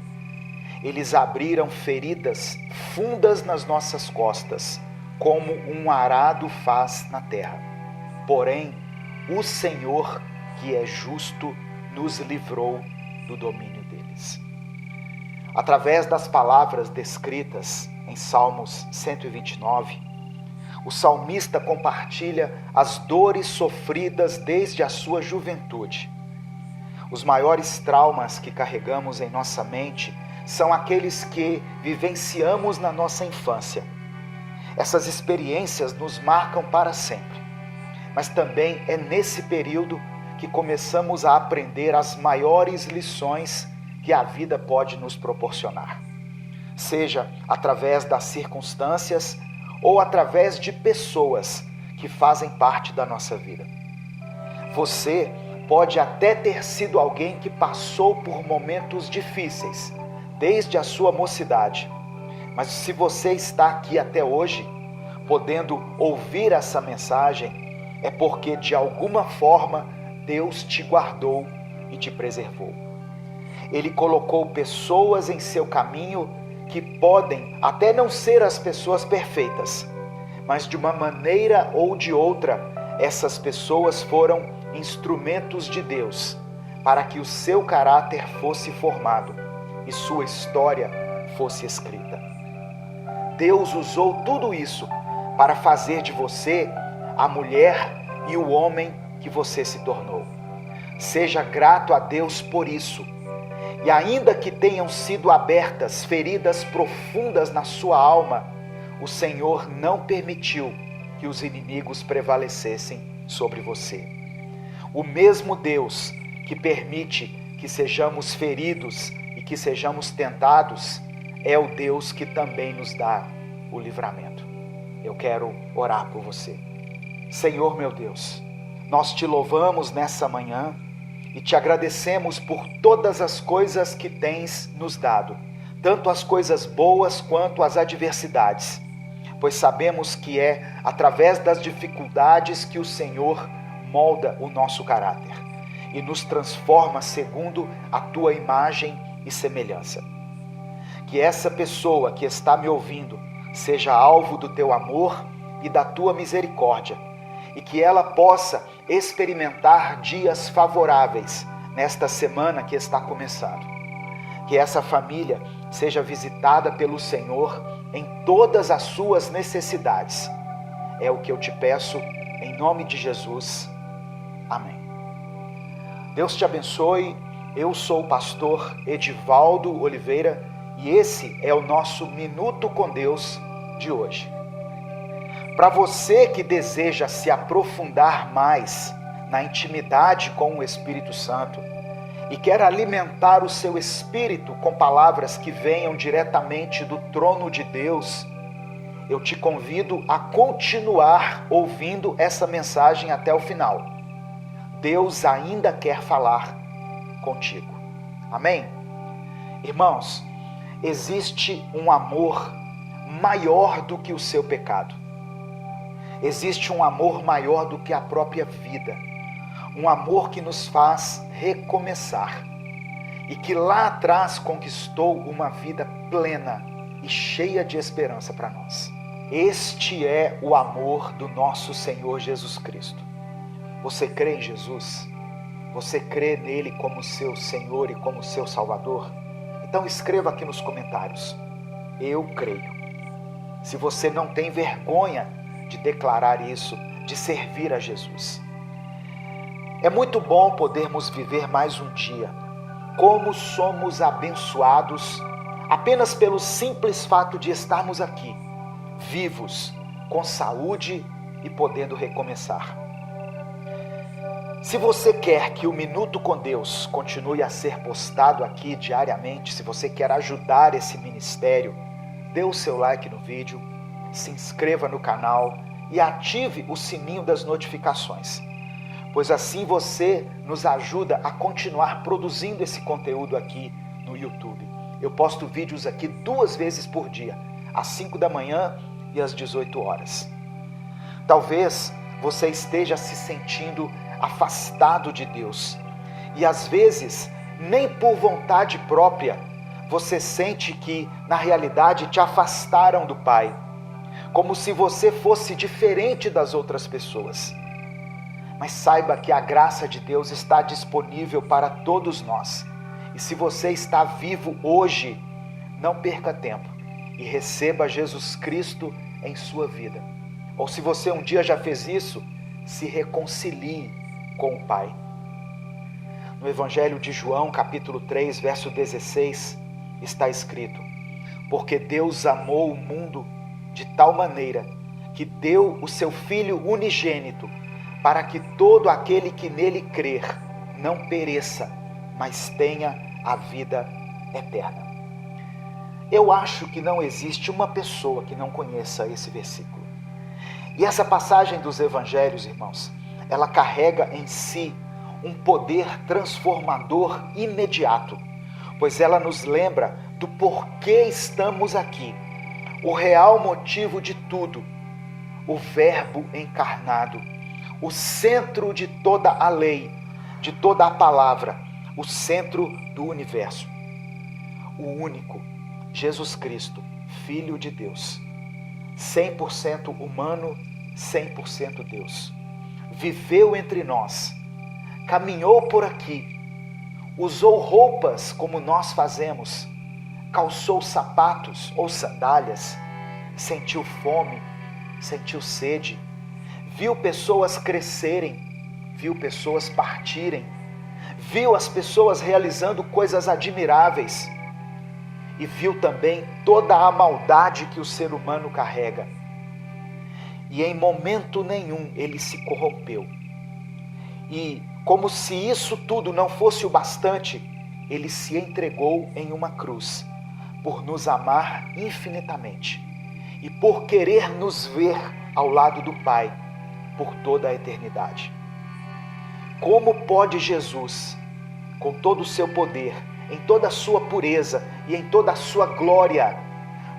Eles abriram feridas fundas nas nossas costas, como um arado faz na terra. Porém, o Senhor, que é justo, nos livrou do domínio deles. Através das palavras descritas em Salmos 129, o salmista compartilha as dores sofridas desde a sua juventude. Os maiores traumas que carregamos em nossa mente são aqueles que vivenciamos na nossa infância. Essas experiências nos marcam para sempre, mas também é nesse período que começamos a aprender as maiores lições que a vida pode nos proporcionar, seja através das circunstâncias ou através de pessoas que fazem parte da nossa vida. Você pode até ter sido alguém que passou por momentos difíceis, desde a sua mocidade. Mas se você está aqui até hoje, podendo ouvir essa mensagem, é porque de alguma forma Deus te guardou e te preservou. Ele colocou pessoas em seu caminho que podem até não ser as pessoas perfeitas, mas de uma maneira ou de outra, essas pessoas foram instrumentos de Deus para que o seu caráter fosse formado e sua história fosse escrita. Deus usou tudo isso para fazer de você a mulher e o homem que você se tornou. Seja grato a Deus por isso. E ainda que tenham sido abertas feridas profundas na sua alma, o Senhor não permitiu que os inimigos prevalecessem sobre você. O mesmo Deus que permite que sejamos feridos e que sejamos tentados, é o Deus que também nos dá o livramento. Eu quero orar por você. Senhor meu Deus, nós te louvamos nessa manhã e te agradecemos por todas as coisas que tens nos dado, tanto as coisas boas quanto as adversidades, pois sabemos que é através das dificuldades que o Senhor molda o nosso caráter e nos transforma segundo a tua imagem e semelhança. Que essa pessoa que está me ouvindo seja alvo do teu amor e da tua misericórdia, e que ela possa experimentar dias favoráveis nesta semana que está começando. Que essa família seja visitada pelo Senhor em todas as suas necessidades. É o que eu te peço em nome de Jesus. Amém. Deus te abençoe. Eu sou o pastor Edivaldo Oliveira e esse é o nosso Minuto com Deus de hoje. Para você que deseja se aprofundar mais na intimidade com o Espírito Santo e quer alimentar o seu espírito com palavras que venham diretamente do trono de Deus, eu te convido a continuar ouvindo essa mensagem até o final. Deus ainda quer falar contigo. Amém? Irmãos, existe um amor maior do que o seu pecado. Existe um amor maior do que a própria vida. Um amor que nos faz recomeçar e que lá atrás conquistou uma vida plena e cheia de esperança para nós. Este é o amor do nosso Senhor Jesus Cristo. Você crê em Jesus? Você crê nele como seu Senhor e como seu Salvador? Então escreva aqui nos comentários: eu creio. Se você não tem vergonha de declarar isso, de servir a Jesus. É muito bom podermos viver mais um dia. Como somos abençoados apenas pelo simples fato de estarmos aqui, vivos, com saúde e podendo recomeçar. Se você quer que o Minuto com Deus continue a ser postado aqui diariamente, se você quer ajudar esse ministério, dê o seu like no vídeo, se inscreva no canal e ative o sininho das notificações, pois assim você nos ajuda a continuar produzindo esse conteúdo aqui no YouTube. Eu posto vídeos aqui 2 vezes por dia, às 5 da manhã e às 18 horas. Talvez você esteja se sentindo afastado de Deus e às vezes, nem por vontade própria, você sente que na realidade te afastaram do Pai, como se você fosse diferente das outras pessoas. Mas saiba que a graça de Deus está disponível para todos nós. E se você está vivo hoje, não perca tempo e receba Jesus Cristo em sua vida. Ou se você um dia já fez isso, se reconcilie com o Pai. No Evangelho de João, capítulo 3, verso 16, está escrito: porque Deus amou o mundo de tal maneira que deu o seu Filho unigênito, para que todo aquele que nele crer não pereça, mas tenha a vida eterna. Eu acho que não existe uma pessoa que não conheça esse versículo. E essa passagem dos evangelhos, irmãos, ela carrega em si um poder transformador imediato, pois ela nos lembra do porquê estamos aqui, o real motivo de tudo, o Verbo encarnado, o centro de toda a lei, de toda a palavra, o centro do universo. O único, Jesus Cristo, Filho de Deus, 100% humano, 100% Deus. Viveu entre nós, caminhou por aqui, usou roupas como nós fazemos, calçou sapatos ou sandálias, sentiu fome, sentiu sede, viu pessoas crescerem, viu pessoas partirem, viu as pessoas realizando coisas admiráveis e viu também toda a maldade que o ser humano carrega. E em momento nenhum ele se corrompeu. E como se isso tudo não fosse o bastante, ele se entregou em uma cruz por nos amar infinitamente e por querer nos ver ao lado do Pai por toda a eternidade. Como pode Jesus, com todo o seu poder, em toda a sua pureza e em toda a sua glória,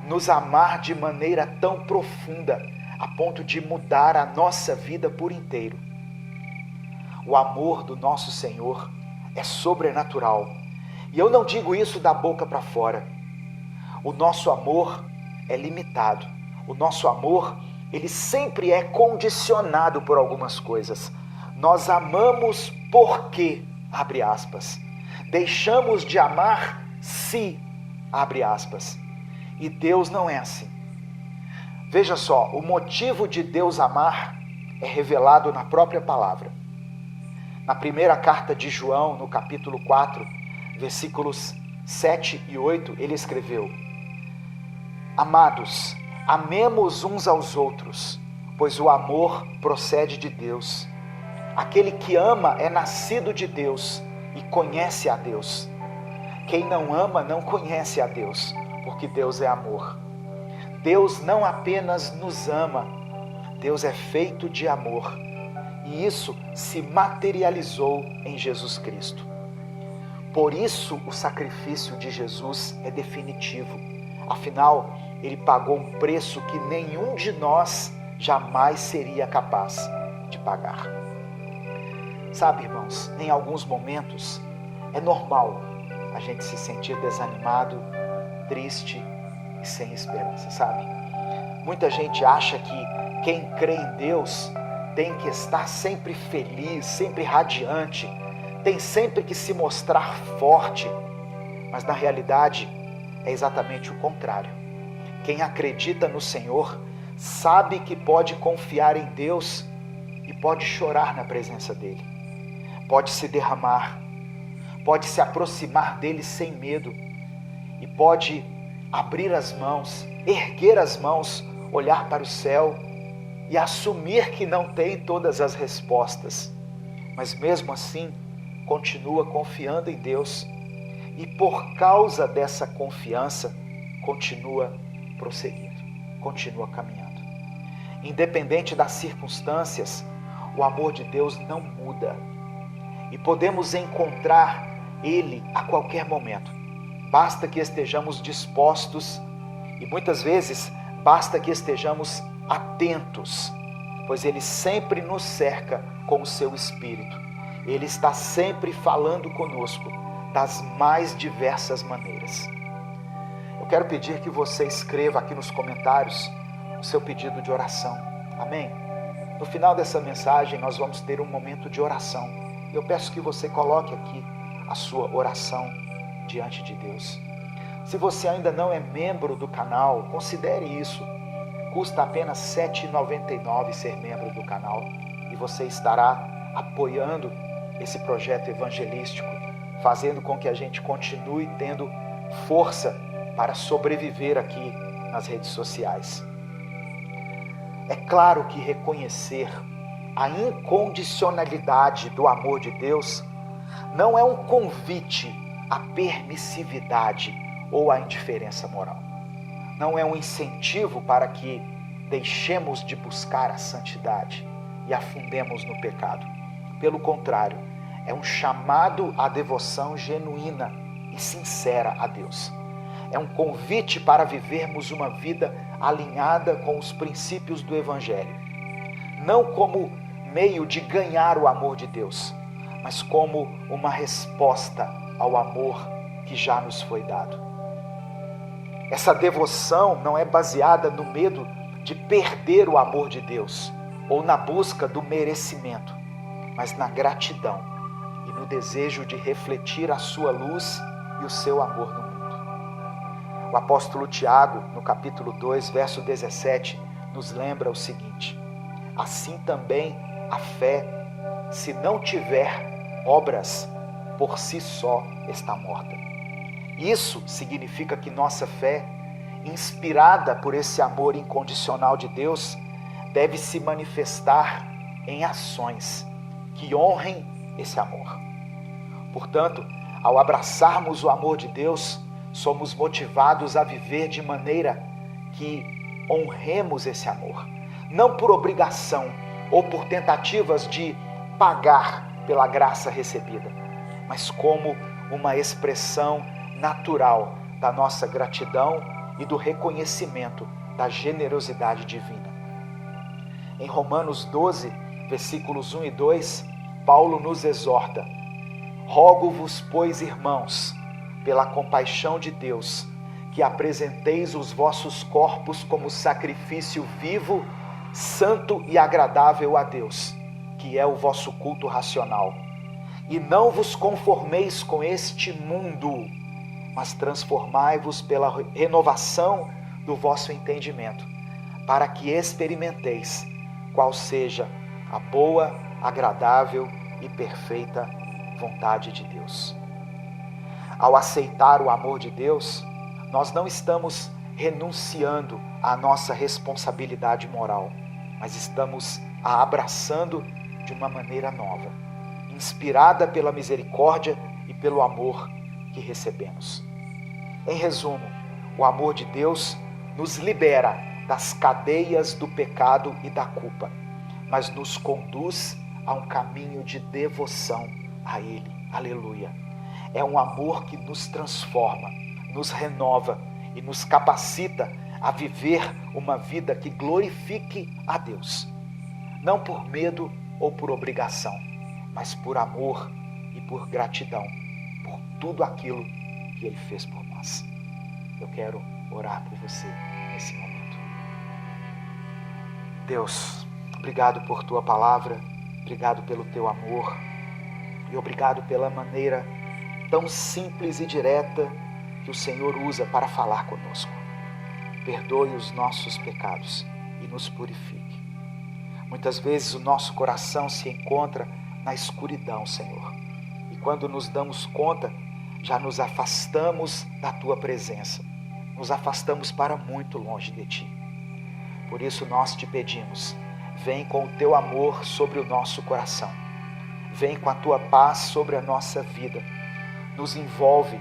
nos amar de maneira tão profunda, a ponto de mudar a nossa vida por inteiro? O amor do nosso Senhor é sobrenatural. E eu não digo isso da boca para fora. O nosso amor é limitado. O nosso amor, ele sempre é condicionado por algumas coisas. Nós amamos porque, abre aspas, deixamos de amar se, abre aspas. E Deus não é assim. Veja só, o motivo de Deus amar é revelado na própria palavra. Na primeira carta de João, no capítulo 4, versículos 7 e 8, ele escreveu: amados, amemos uns aos outros, pois o amor procede de Deus. Aquele que ama é nascido de Deus e conhece a Deus. Quem não ama não conhece a Deus, porque Deus é amor. Deus não apenas nos ama, Deus é feito de amor. E isso se materializou em Jesus Cristo. Por isso o sacrifício de Jesus é definitivo. Afinal, ele pagou um preço que nenhum de nós jamais seria capaz de pagar. Sabe, irmãos, em alguns momentos é normal a gente se sentir desanimado, triste e sem esperança, sabe? Muita gente acha que quem crê em Deus tem que estar sempre feliz, sempre radiante, tem sempre que se mostrar forte, mas na realidade é exatamente o contrário. Quem acredita no Senhor sabe que pode confiar em Deus e pode chorar na presença dEle, pode se derramar, pode se aproximar dEle sem medo e pode abrir as mãos, erguer as mãos, olhar para o céu e assumir que não tem todas as respostas, mas mesmo assim continua confiando em Deus e por causa dessa confiança continua prosseguindo, continua caminhando. Independente das circunstâncias, o amor de Deus não muda e podemos encontrar Ele a qualquer momento. Basta que estejamos dispostos e muitas vezes basta que estejamos atentos, pois Ele sempre nos cerca com o seu Espírito. Ele está sempre falando conosco das mais diversas maneiras. Eu quero pedir que você escreva aqui nos comentários o seu pedido de oração. Amém? No final dessa mensagem nós vamos ter um momento de oração. Eu peço que você coloque aqui a sua oração diante de Deus. Se você ainda não é membro do canal, considere isso. Custa apenas R$ 7,99 ser membro do canal e você estará apoiando esse projeto evangelístico, fazendo com que a gente continue tendo força para sobreviver aqui nas redes sociais. É claro que reconhecer a incondicionalidade do amor de Deus não é um convite à permissividade ou à indiferença moral. Não é um incentivo para que deixemos de buscar a santidade e afundemos no pecado. Pelo contrário, é um chamado à devoção genuína e sincera a Deus. É um convite para vivermos uma vida alinhada com os princípios do Evangelho. Não como meio de ganhar o amor de Deus, mas como uma resposta ao amor que já nos foi dado. Essa devoção não é baseada no medo de perder o amor de Deus ou na busca do merecimento, mas na gratidão e no desejo de refletir a sua luz e o seu amor no mundo. O apóstolo Tiago, no capítulo 2, verso 17, nos lembra o seguinte: assim também a fé, se não tiver obras, por si só está morta. Isso significa que nossa fé, inspirada por esse amor incondicional de Deus, deve se manifestar em ações que honrem esse amor. Portanto, ao abraçarmos o amor de Deus, somos motivados a viver de maneira que honremos esse amor, não por obrigação ou por tentativas de pagar pela graça recebida, mas como uma expressão natural da nossa gratidão e do reconhecimento da generosidade divina. Em Romanos 12, versículos 1 e 2, Paulo nos exorta: rogo-vos, pois, irmãos, pela compaixão de Deus, que apresenteis os vossos corpos como sacrifício vivo, santo e agradável a Deus, que é o vosso culto racional. E não vos conformeis com este mundo, mas transformai-vos pela renovação do vosso entendimento, para que experimenteis qual seja a boa, agradável e perfeita vontade de Deus. Ao aceitar o amor de Deus, nós não estamos renunciando à nossa responsabilidade moral, mas estamos a abraçando de uma maneira nova, inspirada pela misericórdia e pelo amor que recebemos. Em resumo, o amor de Deus nos libera das cadeias do pecado e da culpa, mas nos conduz a um caminho de devoção a Ele. Aleluia! É um amor que nos transforma, nos renova e nos capacita a viver uma vida que glorifique a Deus. Não por medo ou por obrigação, mas por amor e por gratidão, por tudo aquilo que Ele fez por nós. Eu quero orar por você nesse momento. Deus, obrigado por Tua palavra, obrigado pelo Teu amor e obrigado pela maneira tão simples e direta que o Senhor usa para falar conosco. Perdoe os nossos pecados e nos purifique. Muitas vezes o nosso coração se encontra na escuridão, Senhor. E quando nos damos conta, já nos afastamos da Tua presença. Nos afastamos para muito longe de Ti. Por isso nós te pedimos, vem com o Teu amor sobre o nosso coração. Vem com a tua paz sobre a nossa vida. Nos envolve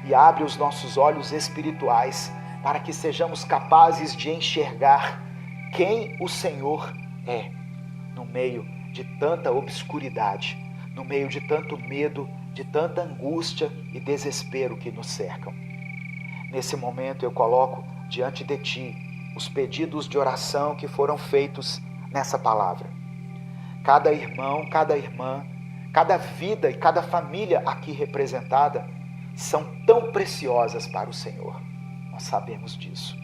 e abre os nossos olhos espirituais para que sejamos capazes de enxergar quem o Senhor é no meio de tanta obscuridade, no meio de tanto medo, de tanta angústia e desespero que nos cercam. Nesse momento eu coloco diante de Ti os pedidos de oração que foram feitos nessa palavra. Cada irmão, cada irmã, cada vida e cada família aqui representada são tão preciosas para o Senhor. Nós sabemos disso.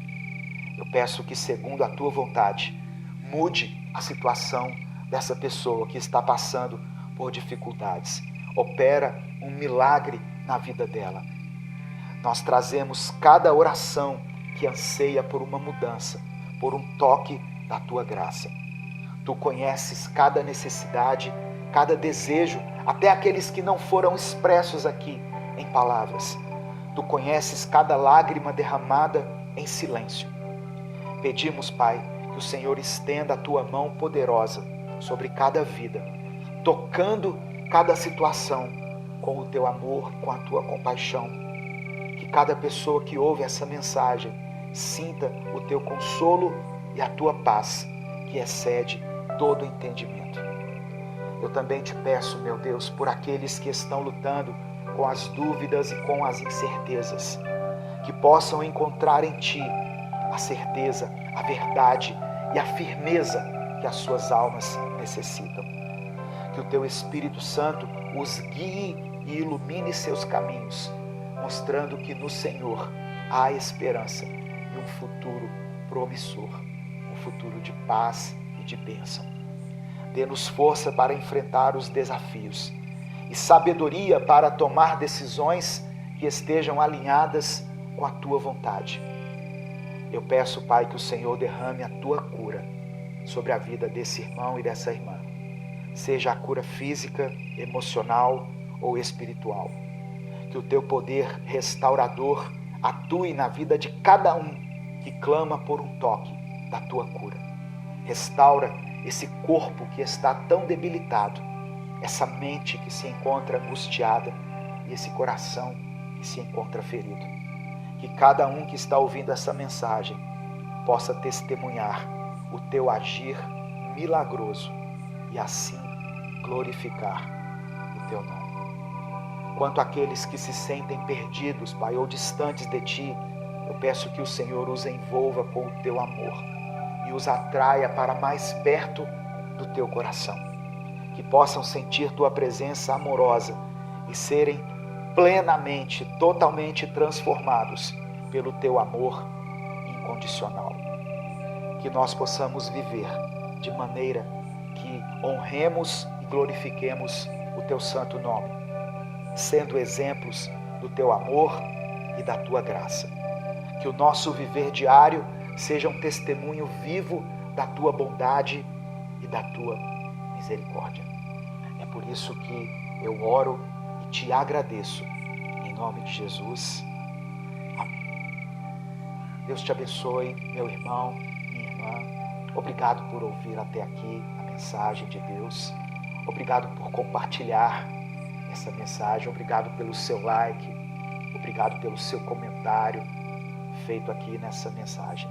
Eu peço que, segundo a Tua vontade, mude a situação dessa pessoa que está passando por dificuldades. Opera um milagre na vida dela. Nós trazemos cada oração que anseia por uma mudança, por um toque da Tua graça. Tu conheces cada necessidade, cada desejo, até aqueles que não foram expressos aqui em palavras. Tu conheces cada lágrima derramada em silêncio. Pedimos, Pai, que o Senhor estenda a Tua mão poderosa sobre cada vida, tocando cada situação com o Teu amor, com a Tua compaixão. Que cada pessoa que ouve essa mensagem sinta o Teu consolo e a Tua paz, que excede todo entendimento. Eu também te peço, meu Deus, por aqueles que estão lutando com as dúvidas e com as incertezas, que possam encontrar em Ti a certeza, a verdade e a firmeza que as suas almas necessitam. Que o Teu Espírito Santo os guie e ilumine seus caminhos, mostrando que no Senhor há esperança e um futuro promissor, um futuro de paz e de bênção. Dê-nos força para enfrentar os desafios e sabedoria para tomar decisões que estejam alinhadas com a Tua vontade. Eu peço, Pai, que o Senhor derrame a Tua cura sobre a vida desse irmão e dessa irmã, seja a cura física, emocional ou espiritual. Que o Teu poder restaurador atue na vida de cada um que clama por um toque da Tua cura. Restaura esse corpo que está tão debilitado, essa mente que se encontra angustiada e esse coração que se encontra ferido. Que cada um que está ouvindo essa mensagem possa testemunhar o Teu agir milagroso e assim glorificar o Teu nome. Quanto àqueles que se sentem perdidos, Pai, ou distantes de Ti, eu peço que o Senhor os envolva com o Teu amor e os atraia para mais perto do Teu coração. Que possam sentir Tua presença amorosa e serem plenamente, totalmente transformados pelo Teu amor incondicional. Que nós possamos viver de maneira que honremos e glorifiquemos o Teu santo nome, sendo exemplos do Teu amor e da Tua graça. Que o nosso viver diário seja um testemunho vivo da Tua bondade e da Tua misericórdia. É por isso que eu oro e Te agradeço, em nome de Jesus. Amém. Deus te abençoe, meu irmão, minha irmã. Obrigado por ouvir até aqui a mensagem de Deus. Obrigado por compartilhar essa mensagem. Obrigado pelo seu like. Obrigado pelo seu comentário feito aqui nessa mensagem.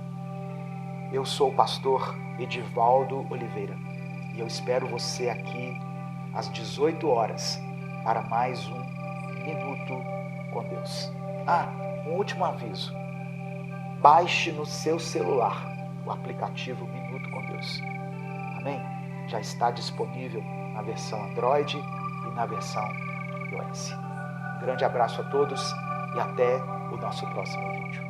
Eu sou o pastor Edivaldo Oliveira e eu espero você aqui às 18 horas para mais um Minuto com Deus. Um último aviso. Baixe no seu celular o aplicativo Minuto com Deus. Amém? Já está disponível na versão Android e na versão iOS. Um grande abraço a todos e até o nosso próximo vídeo.